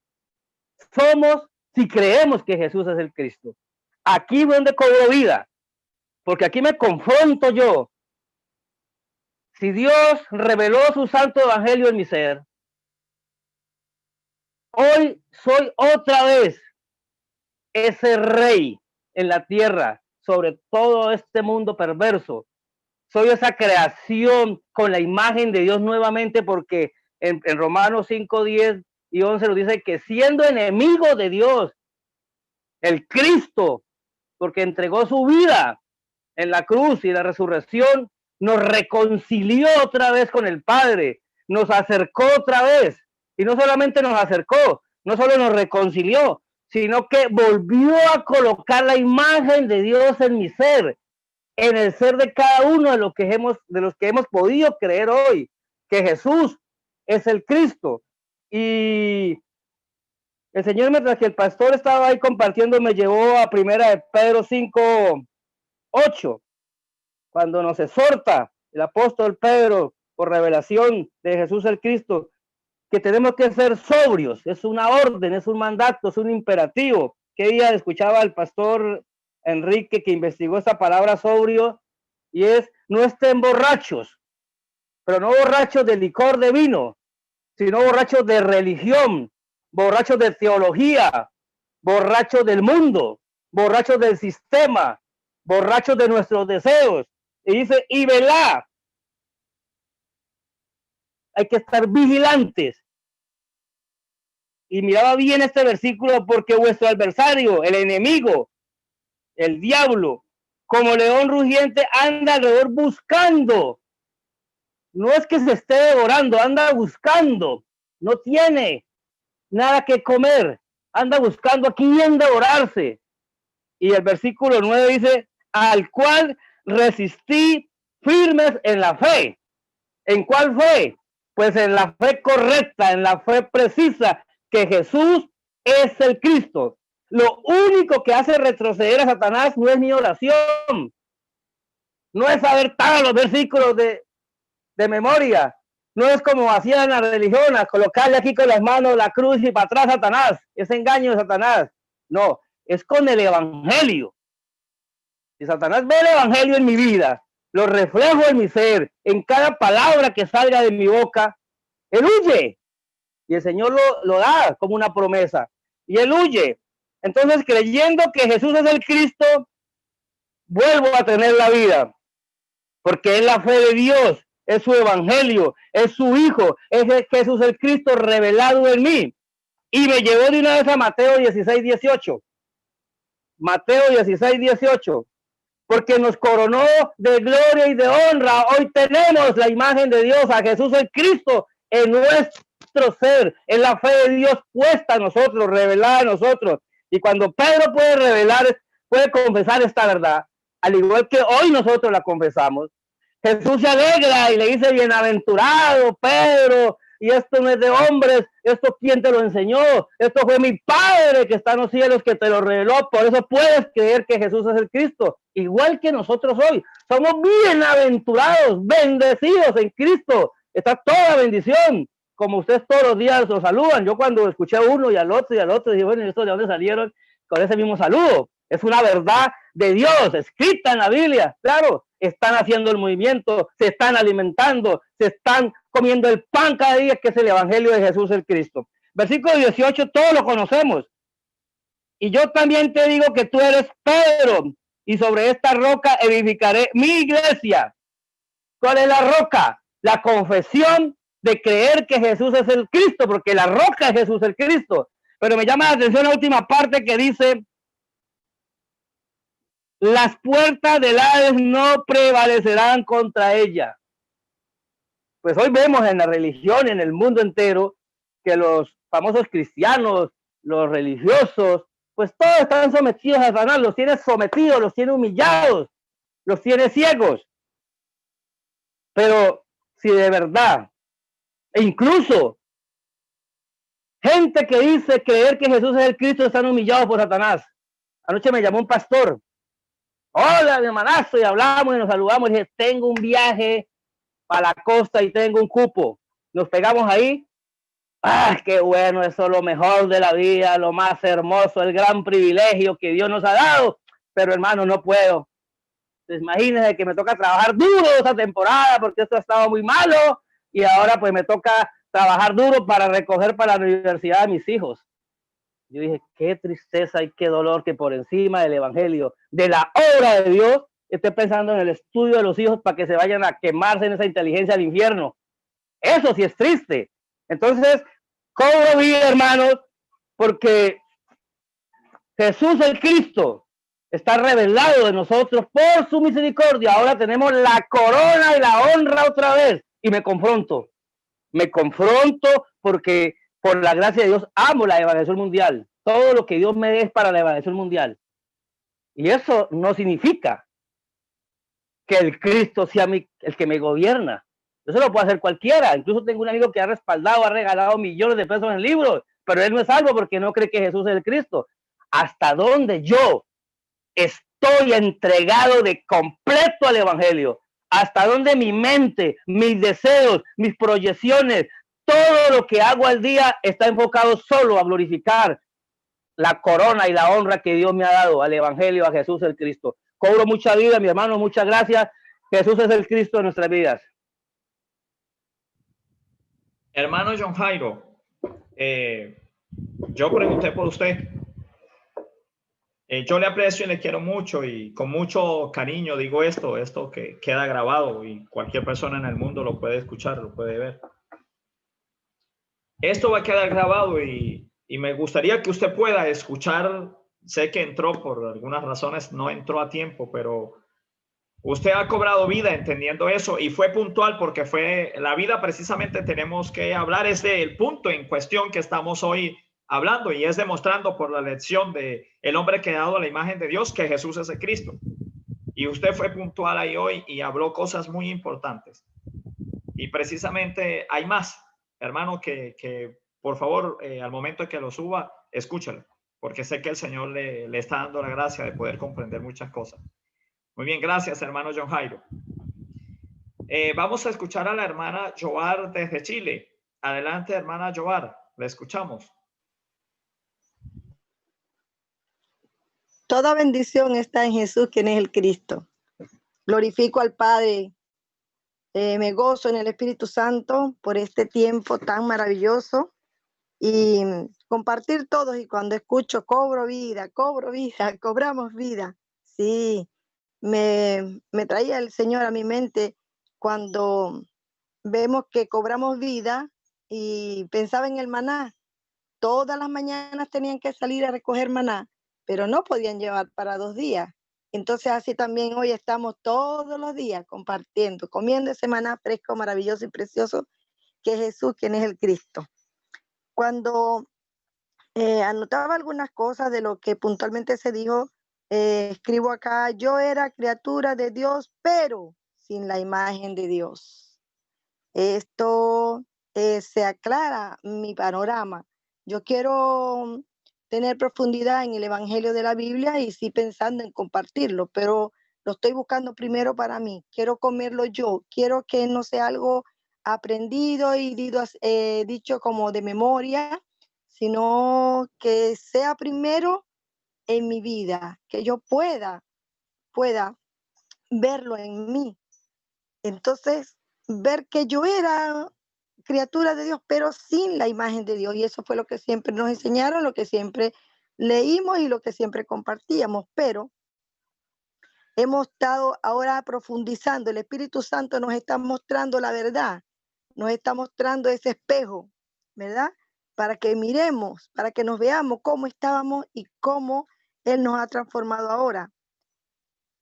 somos si creemos que Jesús es el Cristo. Aquí es donde cobro vida, porque aquí me confronto yo. Si Dios reveló su santo evangelio en mi ser, hoy soy otra vez ese rey en la tierra sobre todo este mundo perverso. Soy esa creación con la imagen de Dios nuevamente, porque en Romanos 5, 10 y 11 nos dice que siendo enemigo de Dios, el Cristo, porque entregó su vida en la cruz y la resurrección, nos reconcilió otra vez con el Padre, nos acercó otra vez, y no solamente nos acercó, no solo nos reconcilió, sino que volvió a colocar la imagen de Dios en mi ser, en el ser de cada uno de los que hemos podido creer hoy, que Jesús es el Cristo. Y el Señor, mientras que el pastor estaba ahí compartiendo, me llevó a 1 Pedro 5, 8, cuando nos exhorta el apóstol Pedro por revelación de Jesús el Cristo, que tenemos que ser sobrios. Es una orden, es un mandato, es un imperativo. Que día escuchaba al pastor Enrique que investigó esta palabra sobrio, y es: no estén borrachos, pero no borrachos de licor de vino, sino borrachos de religión, borrachos de teología, borrachos del mundo, borrachos del sistema, borrachos de nuestros deseos. Y dice: y velá. Hay que estar vigilantes. Y miraba bien este versículo, porque vuestro adversario, el enemigo, el diablo, como león rugiente, anda alrededor buscando. No es que se esté devorando, anda buscando. No tiene nada que comer. Anda buscando a quién devorarse. Y el versículo 9 dice: al cual resistí firmes en la fe. ¿En cuál fe? Pues en la fe correcta, en la fe precisa, que Jesús es el Cristo. Lo único que hace retroceder a Satanás no es mi oración, no es saber todos los versículos de memoria, no es como hacían las religiones, colocarle aquí con las manos la cruz y para atrás Satanás, ese engaño de Satanás. No, es con el evangelio. Si Satanás ve el evangelio en mi vida, lo reflejo en mi ser, en cada palabra que salga de mi boca, él huye. Y el Señor lo da como una promesa. Y él huye. Entonces, creyendo que Jesús es el Cristo, vuelvo a tener la vida. Porque es la fe de Dios, es su evangelio, es su Hijo, es Jesús el Cristo revelado en mí. Y me llevó de una vez a Mateo 16, 18. Mateo 16, 18. Porque nos coronó de gloria y de honra. Hoy tenemos la imagen de Dios, a Jesús el Cristo, en nuestro ser, en la fe de Dios puesta en nosotros, revelada en nosotros. Y cuando Pedro puede confesar esta verdad, al igual que hoy nosotros la confesamos, Jesús se alegra y le dice: bienaventurado Pedro, y esto no es de hombres, esto quién te lo enseñó, esto fue mi Padre que está en los cielos que te lo reveló. Por eso puedes creer que Jesús es el Cristo, igual que nosotros hoy. Somos bienaventurados, bendecidos en Cristo. Está toda bendición, como ustedes todos los días los saludan. Yo cuando escuché a uno y al otro, dije: bueno, ¿estos de dónde salieron con ese mismo saludo? Es una verdad de Dios, escrita en la Biblia. Claro, están haciendo el movimiento, se están alimentando, se están comiendo el pan cada día, que es el evangelio de Jesús el Cristo. Versículo 18, todos lo conocemos. Y yo también te digo que tú eres Pedro, y sobre esta roca edificaré mi iglesia. ¿Cuál es la roca? La confesión de creer que Jesús es el Cristo, porque la roca es Jesús el Cristo. Pero me llama la atención la última parte que dice: las puertas del Hades no prevalecerán contra ella. Pues hoy vemos en la religión, en el mundo entero, que los famosos cristianos, los religiosos, pues todos están sometidos a Satanás, los tiene sometidos, los tiene humillados, los tiene ciegos. Pero si de verdad, e incluso gente que dice creer que Jesús es el Cristo, están humillados por Satanás. Anoche me llamó un pastor: hola, mi hermanazo, y hablamos y nos saludamos, y dije: tengo un viaje para la costa y tengo un cupo. Nos pegamos ahí. ¡Ah, qué bueno! Eso es lo mejor de la vida, lo más hermoso, el gran privilegio que Dios nos ha dado. Pero hermano, no puedo. Entonces, imagínense que me toca trabajar duro esta temporada porque esto ha estado muy malo, y ahora pues me toca trabajar duro para recoger para la universidad de mis hijos. Yo dije: qué tristeza y qué dolor que por encima del evangelio, de la obra de Dios, esté pensando en el estudio de los hijos para que se vayan a quemarse en esa inteligencia del infierno. Eso sí es triste. Entonces, cobro vida, hermanos, porque Jesús el Cristo está revelado de nosotros por su misericordia. Ahora tenemos la corona y la honra otra vez. Y me confronto porque por la gracia de Dios amo la evangelización mundial. Todo lo que Dios me dé es para la evangelización mundial. Y eso no significa que el Cristo sea el que me gobierna. Eso lo puede hacer cualquiera. Incluso tengo un amigo que ha respaldado, ha regalado millones de pesos en libros, pero él no es salvo porque no cree que Jesús es el Cristo. Hasta donde yo estoy entregado de completo al evangelio, hasta donde mi mente, mis deseos, mis proyecciones, todo lo que hago al día está enfocado solo a glorificar la corona y la honra que Dios me ha dado al evangelio, a Jesús el Cristo. Cobro mucha vida, mi hermano, muchas gracias. Jesús es el Cristo de nuestras vidas. Hermano John Jairo, yo pregunté por usted. Yo le aprecio y le quiero mucho, y con mucho cariño digo esto que queda grabado y cualquier persona en el mundo lo puede escuchar, lo puede ver. Esto va a quedar grabado y me gustaría que usted pueda escuchar. Sé que entró por algunas razones, no entró a tiempo, pero usted ha cobrado vida entendiendo eso y fue puntual porque fue la vida. Precisamente tenemos que hablar es del punto en cuestión que estamos hoy hablando, y es demostrando por la lección de el hombre creado a la imagen de Dios que Jesús es el Cristo. Y usted fue puntual ahí hoy y habló cosas muy importantes. Y precisamente hay más, hermano, que por favor, al momento que lo suba, escúchalo, porque sé que el Señor le está dando la gracia de poder comprender muchas cosas. Muy bien, gracias, hermano John Jairo. Vamos a escuchar a la hermana Joar desde Chile. Adelante, hermana Joar, le escuchamos. Toda bendición está en Jesús, quien es el Cristo. Glorifico al Padre. Me gozo en el Espíritu Santo por este tiempo tan maravilloso y compartir todos. Y cuando escucho cobro vida, cobramos vida. Sí, me traía el Señor a mi mente cuando vemos que cobramos vida, y pensaba en el maná. Todas las mañanas tenían que salir a recoger maná, pero no podían llevar para 2 días. Entonces así también hoy estamos todos los días compartiendo, comiendo ese maná fresco, maravilloso y precioso que es Jesús, quien es el Cristo. Cuando anotaba algunas cosas de lo que puntualmente se dijo, escribo acá: yo era criatura de Dios, pero sin la imagen de Dios. Esto se aclara mi panorama. Yo quiero tener profundidad en el Evangelio de la Biblia y sí pensando en compartirlo, pero lo estoy buscando primero para mí. Quiero comerlo yo. Quiero que no sea algo aprendido y dicho como de memoria, sino que sea primero en mi vida, que yo pueda verlo en mí. Entonces, ver que yo era criatura de Dios, pero sin la imagen de Dios. Y eso fue lo que siempre nos enseñaron, lo que siempre leímos y lo que siempre compartíamos. Pero hemos estado ahora profundizando. El Espíritu Santo nos está mostrando la verdad, nos está mostrando ese espejo, ¿verdad? Para que miremos, para que nos veamos cómo estábamos y cómo Él nos ha transformado ahora.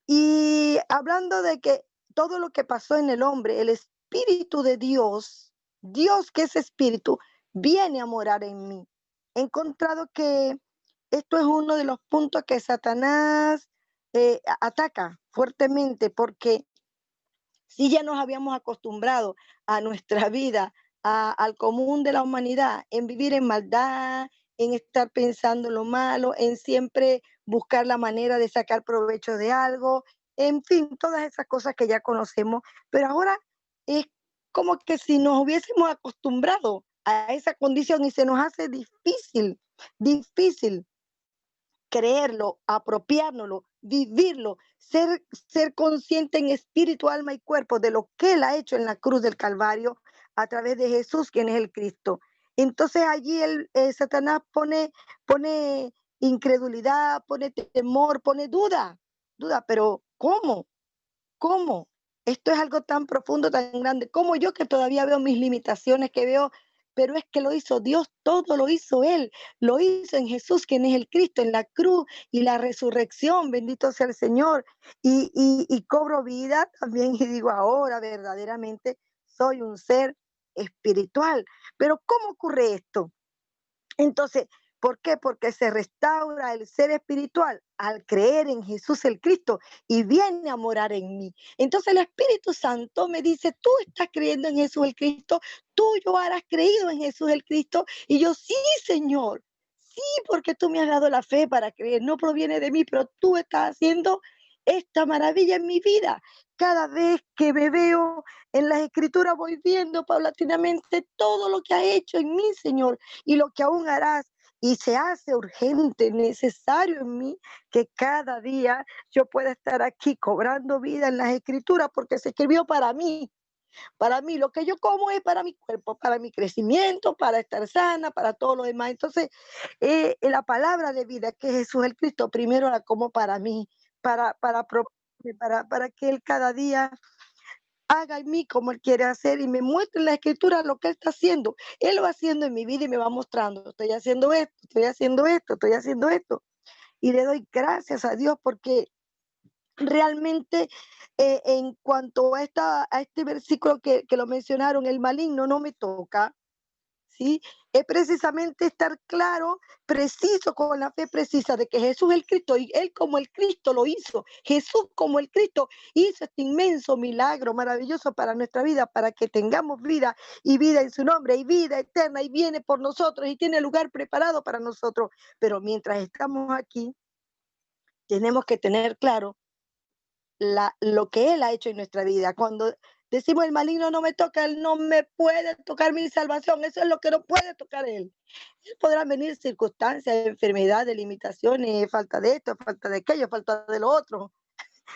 Y hablando de que todo lo que pasó en el hombre, el Espíritu de Dios, Dios que es Espíritu, viene a morar en mí. He encontrado que esto es uno de los puntos que Satanás ataca fuertemente, porque si ya nos habíamos acostumbrado a nuestra vida, al común de la humanidad, en vivir en maldad, en estar pensando en lo malo, en siempre buscar la manera de sacar provecho de algo, en fin, todas esas cosas que ya conocemos, pero ahora es como que si nos hubiésemos acostumbrado a esa condición y se nos hace difícil creerlo, apropiárnoslo, vivirlo, ser consciente en espíritu, alma y cuerpo de lo que Él ha hecho en la cruz del Calvario a través de Jesús, quien es el Cristo. Entonces allí Satanás pone incredulidad, pone temor, pone duda, pero ¿cómo? ¿Cómo? Esto es algo tan profundo, tan grande. Como yo que todavía veo mis limitaciones, que veo, pero es que lo hizo Dios, todo lo hizo Él, lo hizo en Jesús, quien es el Cristo, en la cruz y la resurrección, bendito sea el Señor. Y cobro vida también y digo, ahora verdaderamente soy un ser espiritual. Pero ¿cómo ocurre esto? Entonces, ¿por qué? Porque se restaura el ser espiritual al creer en Jesús el Cristo y viene a morar en mí. Entonces el Espíritu Santo me dice, tú estás creyendo en Jesús el Cristo, tú yo has creído en Jesús el Cristo. Y yo, sí, Señor, sí, porque tú me has dado la fe para creer. No proviene de mí, pero tú estás haciendo esta maravilla en mi vida. Cada vez que me veo en las Escrituras voy viendo paulatinamente todo lo que ha hecho en mí, Señor, y lo que aún harás. Y se hace urgente, necesario en mí que cada día yo pueda estar aquí cobrando vida en las Escrituras, porque se escribió para mí. Para mí, lo que yo como es para mi cuerpo, para mi crecimiento, para estar sana, para todo lo demás. Entonces, la palabra de vida que es Jesús el Cristo, primero la como para mí, para que Él cada día haga en mí como Él quiere hacer y me muestre en la Escritura lo que Él está haciendo. Él lo va haciendo en mi vida y me va mostrando, estoy haciendo esto, estoy haciendo esto, estoy haciendo esto. Y le doy gracias a Dios porque realmente en cuanto a este versículo que lo mencionaron, el maligno no me toca, ¿sí? Es precisamente estar claro, preciso, con la fe precisa de que Jesús es el Cristo y Él como el Cristo lo hizo. Jesús como el Cristo hizo este inmenso milagro maravilloso para nuestra vida, para que tengamos vida y vida en su nombre y vida eterna y viene por nosotros y tiene lugar preparado para nosotros. Pero mientras estamos aquí, tenemos que tener claro lo que Él ha hecho en nuestra vida. Cuando decimos el maligno no me toca, Él no me puede tocar mi salvación, eso es lo que no puede tocar Él. Él podrán venir circunstancias, enfermedades, limitaciones, falta de esto, falta de aquello, falta de lo otro,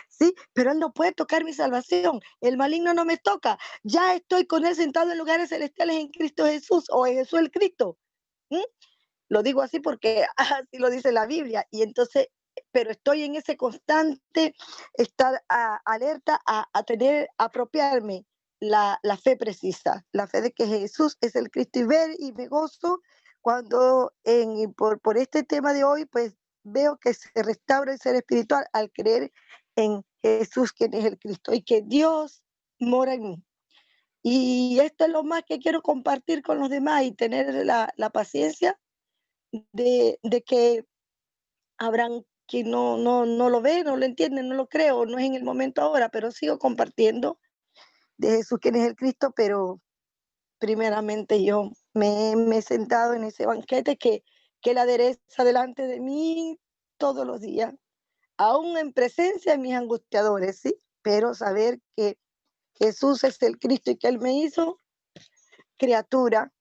¿sí? Pero Él no puede tocar mi salvación, el maligno no me toca, ya estoy con Él sentado en lugares celestiales en Cristo Jesús o en Jesús el Cristo. ¿Mm? Lo digo así porque así lo dice la Biblia y entonces pero estoy en ese constante estar alerta a apropiarme la fe precisa, la fe de que Jesús es el Cristo y ver y me gozo cuando por este tema de hoy pues veo que se restaura el ser espiritual al creer en Jesús quien es el Cristo y que Dios mora en mí. Y esto es lo más que quiero compartir con los demás y tener la paciencia de que habrán quien no lo ve, no lo entiende, no lo creo, no es en el momento ahora, pero sigo compartiendo de Jesús, quien es el Cristo, pero primeramente yo me he sentado en ese banquete que Él adereza delante de mí todos los días, aún en presencia de mis angustiadores, ¿sí? Pero saber que Jesús es el Cristo y que Él me hizo criatura,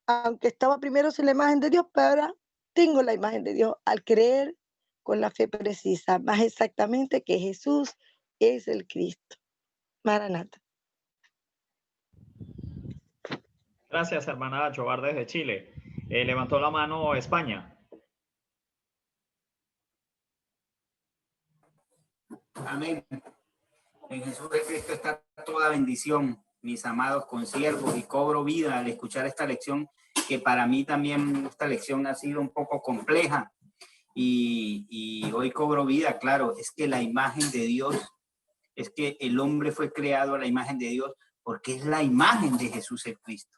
aunque estaba primero sin la imagen de Dios, pero ahora tengo la imagen de Dios al creer con la fe precisa, más exactamente que Jesús es el Cristo. Maranata. Gracias, hermana Jovar desde Chile. Levantó la mano España. Amén. En Jesús de Cristo está toda bendición, mis amados consiervos, y cobro vida al escuchar esta lección, que para mí también esta lección ha sido un poco compleja, y hoy cobro vida. Claro, es que la imagen de Dios, es que el hombre fue creado a la imagen de Dios porque es la imagen de Jesús el Cristo.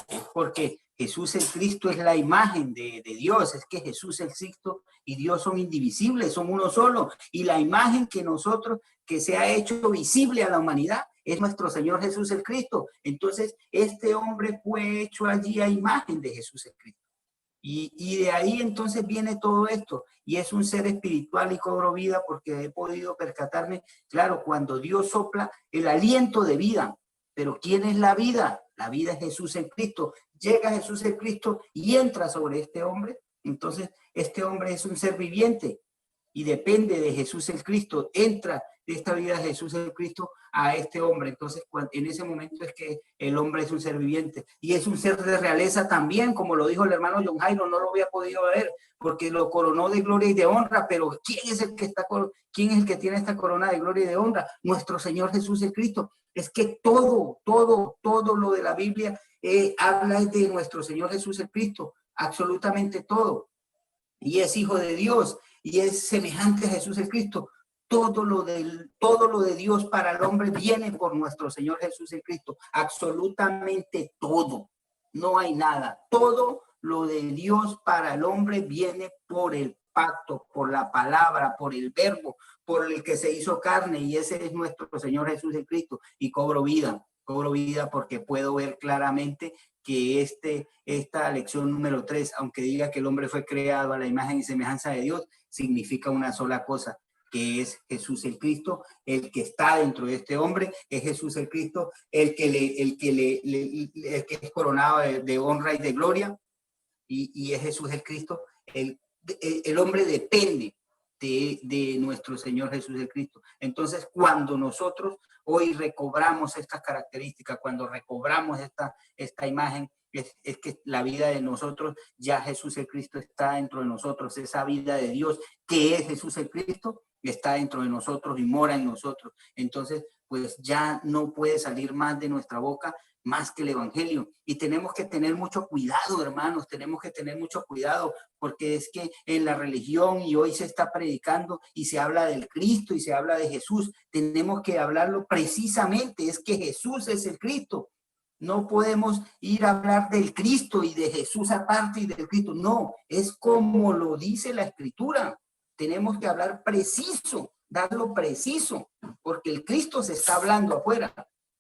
Es porque Jesús el Cristo es la imagen de Dios. Es que Jesús el Cristo y Dios son indivisibles, son uno solo. Y la imagen que nosotros, que se ha hecho visible a la humanidad, es nuestro Señor Jesús el Cristo. Entonces, este hombre fue hecho allí a imagen de Jesús el Cristo. Y de ahí entonces viene todo esto. Y es un ser espiritual, y cobro vida porque he podido percatarme, claro, cuando Dios sopla el aliento de vida. Pero ¿quién es la vida? La vida es Jesús en Cristo. Llega Jesús en Cristo y entra sobre este hombre. Entonces, este hombre es un ser viviente y depende de Jesús el Cristo. Entra de esta vida de Jesús el Cristo a este hombre. Entonces, en ese momento es que el hombre es un ser viviente y es un ser de realeza también, como lo dijo el hermano John Jairo. No lo había podido ver porque lo coronó de gloria y de honra, pero ¿quién es el que tiene esta corona de gloria y de honra? Nuestro Señor Jesús el Cristo. Es que todo lo de la Biblia habla de nuestro Señor Jesús el Cristo, absolutamente todo. Y es hijo de Dios y es semejante a Jesús el Cristo. Todo lo de Dios para el hombre viene por nuestro Señor Jesús el Cristo. Absolutamente todo. No hay nada. Todo lo de Dios para el hombre viene por el pacto, por la palabra, por el verbo, por el que se hizo carne, y ese es nuestro Señor Jesús el Cristo. Y cobro vida porque puedo ver claramente que esta lección número 3, aunque diga que el hombre fue creado a la imagen y semejanza de Dios, significa una sola cosa, que es Jesús el Cristo, el que está dentro de este hombre, es Jesús el Cristo, el que es coronado de honra y de gloria, y es Jesús el Cristo. El hombre depende de nuestro Señor Jesús el Cristo. Entonces, cuando nosotros hoy recobramos estas características, cuando recobramos esta imagen, es que la vida de nosotros, ya Jesús el Cristo está dentro de nosotros. Esa vida de Dios que es Jesús el Cristo está dentro de nosotros y mora en nosotros. Entonces, pues ya no puede salir más de nuestra boca más que el evangelio. Y tenemos que tener mucho cuidado, hermanos, tenemos que tener mucho cuidado, porque es que en la religión, y hoy se está predicando y se habla del Cristo y se habla de Jesús, tenemos que hablarlo precisamente, es que Jesús es el Cristo. No podemos ir a hablar del Cristo y de Jesús aparte y del Cristo. No, es como lo dice la Escritura. Tenemos que hablar preciso, darlo preciso, porque el Cristo se está hablando afuera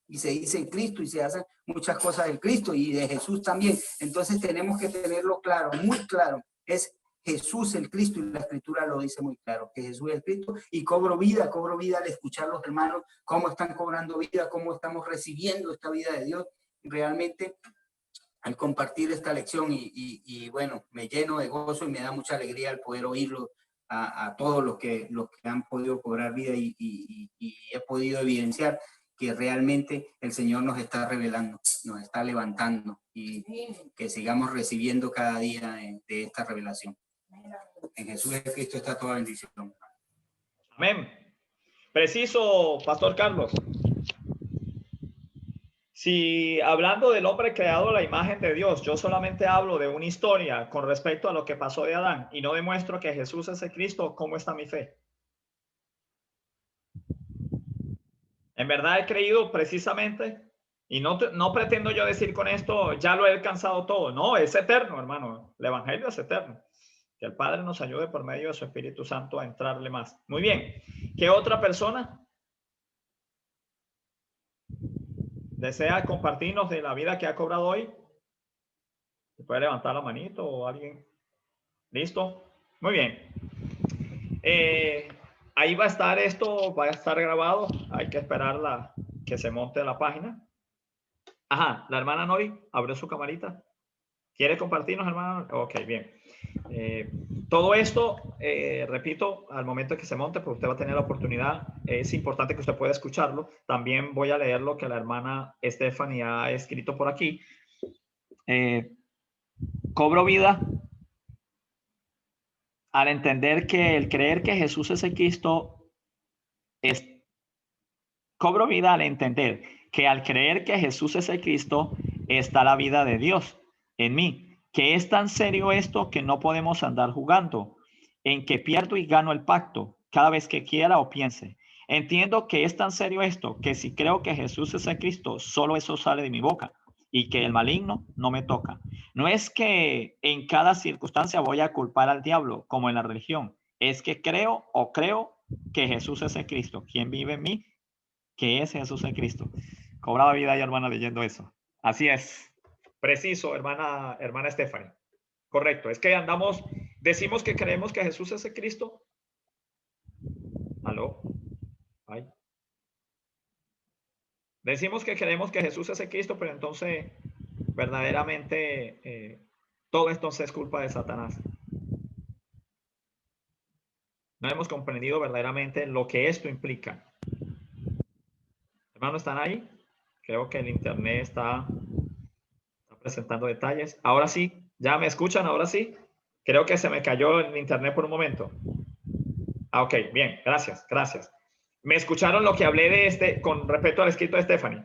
y se dice en Cristo y se hacen muchas cosas del Cristo y de Jesús también. Entonces tenemos que tenerlo claro, muy claro. Es Jesús el Cristo, y la Escritura lo dice muy claro, que Jesús es el Cristo. Y cobro vida al escuchar los hermanos cómo están cobrando vida, cómo estamos recibiendo esta vida de Dios. Realmente, al compartir esta lección y bueno, me lleno de gozo y me da mucha alegría el poder oírlo a todos los que han podido cobrar vida, y he podido evidenciar que realmente el Señor nos está revelando, nos está levantando, y que sigamos recibiendo cada día de esta revelación. En Jesús Cristo está toda bendición. Amén. Preciso, Pastor Carlos. Si hablando del hombre creado a la imagen de Dios, yo solamente hablo de una historia con respecto a lo que pasó de Adán y no demuestro que Jesús es el Cristo, ¿cómo está mi fe? En verdad he creído precisamente, y no pretendo yo decir con esto, ya lo he alcanzado todo. No, es eterno, hermano. El evangelio es eterno. Que el Padre nos ayude por medio de su Espíritu Santo a entrarle más. Muy bien. ¿Qué otra persona desea compartirnos de la vida que ha cobrado hoy? ¿Se puede levantar la manito o alguien? ¿Listo? Muy bien. Ahí va a estar esto, va a estar grabado. Hay que esperar que se monte la página. Ajá, la hermana Nori abrió su camarita. ¿Quiere compartirnos, hermana? Ok, bien. Todo esto, repito, al momento que se monte, pues usted va a tener la oportunidad. Es importante que usted pueda escucharlo. También voy a leer lo que la hermana Stephanie ha escrito por aquí. Cobro vida al entender que el creer que Jesús es el Cristo cobro vida al entender que al creer que Jesús es el Cristo, está la vida de Dios en mí. Que es tan serio esto que no podemos andar jugando, en que pierdo y gano el pacto cada vez que quiera o piense. Entiendo que es tan serio esto que si creo que Jesús es el Cristo, solo eso sale de mi boca y que el maligno no me toca. No es que en cada circunstancia voy a culpar al diablo como en la religión. Es que creo que Jesús es el Cristo. ¿Quién vive en mí? Que es Jesús el Cristo. Cobraba vida y hermana leyendo eso. Así es. Preciso, hermana Stephanie. Correcto. Es que decimos que creemos que Jesús es el Cristo. ¿Aló? Ay. Decimos que creemos que Jesús es el Cristo, pero entonces verdaderamente todo entonces es culpa de Satanás. No hemos comprendido verdaderamente lo que esto implica. Hermanos, ¿están ahí? Creo que el internet está presentando detalles. Ahora sí, ¿ya me escuchan? Ahora sí. Creo que se me cayó el internet por un momento. Ok, bien, gracias. ¿Me escucharon lo que hablé de con respecto al escrito de Stephanie?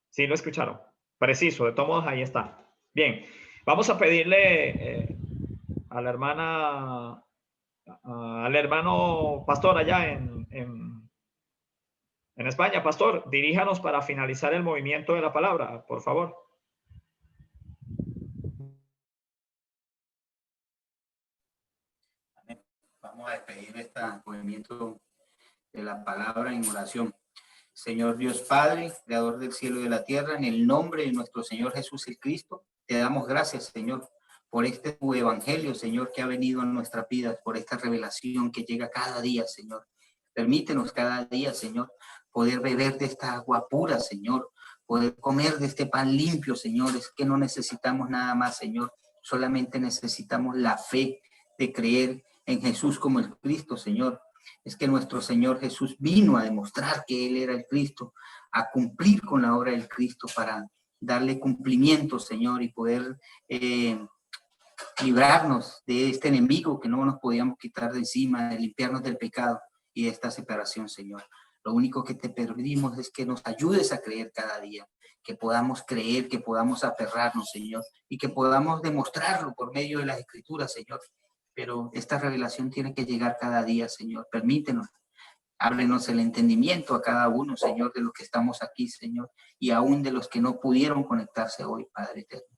Sí, lo escucharon. Preciso, de todos modos, ahí está. Bien, vamos a pedirle a la hermana, al hermano pastor allá en España. Pastor, diríjanos para finalizar el movimiento de la palabra, por favor. Vamos a despedir este movimiento de la palabra en oración. Señor Dios Padre, Creador del cielo y de la tierra, en el nombre de nuestro Señor Jesús el Cristo, te damos gracias, Señor, por este tu evangelio, Señor, que ha venido a nuestras vidas, por esta revelación que llega cada día, Señor. Permítenos cada día, Señor, poder beber de esta agua pura, Señor, poder comer de este pan limpio, Señor. Es que no necesitamos nada más, Señor, solamente necesitamos la fe de creer en Jesús como el Cristo, Señor. Es que nuestro Señor Jesús vino a demostrar que Él era el Cristo, a cumplir con la obra del Cristo para darle cumplimiento, Señor, y poder librarnos de este enemigo que no nos podíamos quitar de encima, de limpiarnos del pecado y de esta separación, Señor. Lo único que te pedimos es que nos ayudes a creer cada día, que podamos creer, que podamos aferrarnos, Señor, y que podamos demostrarlo por medio de las Escrituras, Señor. Pero esta revelación tiene que llegar cada día, Señor. Permítenos, ábrenos el entendimiento a cada uno, Señor, de los que estamos aquí, Señor, y aún de los que no pudieron conectarse hoy, Padre eterno.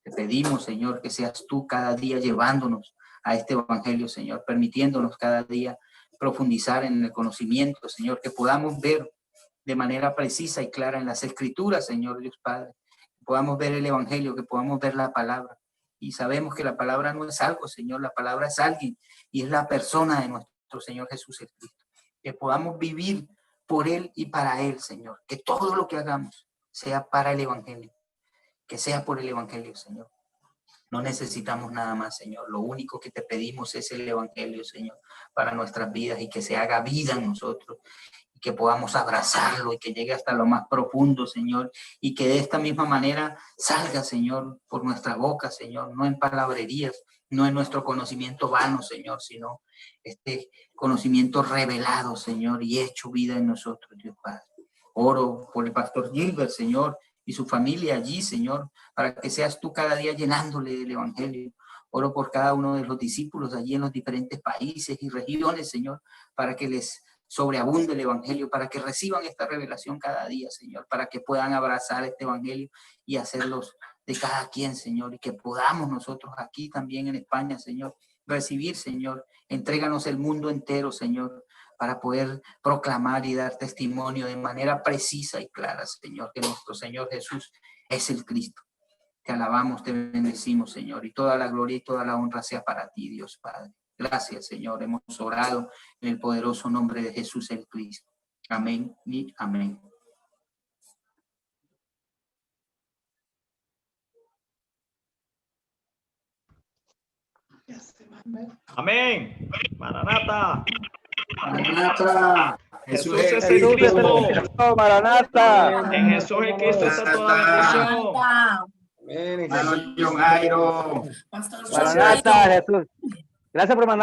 Te pedimos, Señor, que seas tú cada día llevándonos a este evangelio, Señor, permitiéndonos cada día profundizar en el conocimiento, Señor, que podamos ver de manera precisa y clara en las Escrituras, Señor Dios Padre, que podamos ver el evangelio, que podamos ver la palabra. Y sabemos que la palabra no es algo, Señor, la palabra es alguien y es la persona de nuestro Señor Jesús Cristo. Que podamos vivir por Él y para Él, Señor. Que todo lo que hagamos sea para el evangelio, que sea por el evangelio, Señor. No necesitamos nada más, Señor. Lo único que te pedimos es el evangelio, Señor, para nuestras vidas y que se haga vida en nosotros. Que podamos abrazarlo y que llegue hasta lo más profundo, Señor, y que de esta misma manera salga, Señor, por nuestra boca, Señor, no en palabrerías, no en nuestro conocimiento vano, Señor, sino este conocimiento revelado, Señor, y hecho vida en nosotros, Dios Padre. Oro por el pastor Gilbert, Señor, y su familia allí, Señor, para que seas tú cada día llenándole del evangelio. Oro por cada uno de los discípulos allí en los diferentes países y regiones, Señor, para que les sobreabunde el evangelio, para que reciban esta revelación cada día, Señor, para que puedan abrazar este evangelio y hacerlos de cada quien, Señor, y que podamos nosotros aquí también en España, Señor, recibir, Señor, entréganos el mundo entero, Señor, para poder proclamar y dar testimonio de manera precisa y clara, Señor, que nuestro Señor Jesús es el Cristo. Te alabamos, te bendecimos, Señor, y toda la gloria y toda la honra sea para ti, Dios Padre. Gracias, Señor. Hemos orado en el poderoso nombre de Jesús el Cristo. Amén y amén. Amén. Maranata. Maranata. Jesús es el Cristo. Maranata. En Jesús el Cristo está toda bendición. Hermano John Jairo. Maranata, Jesús. Gracias por mandar.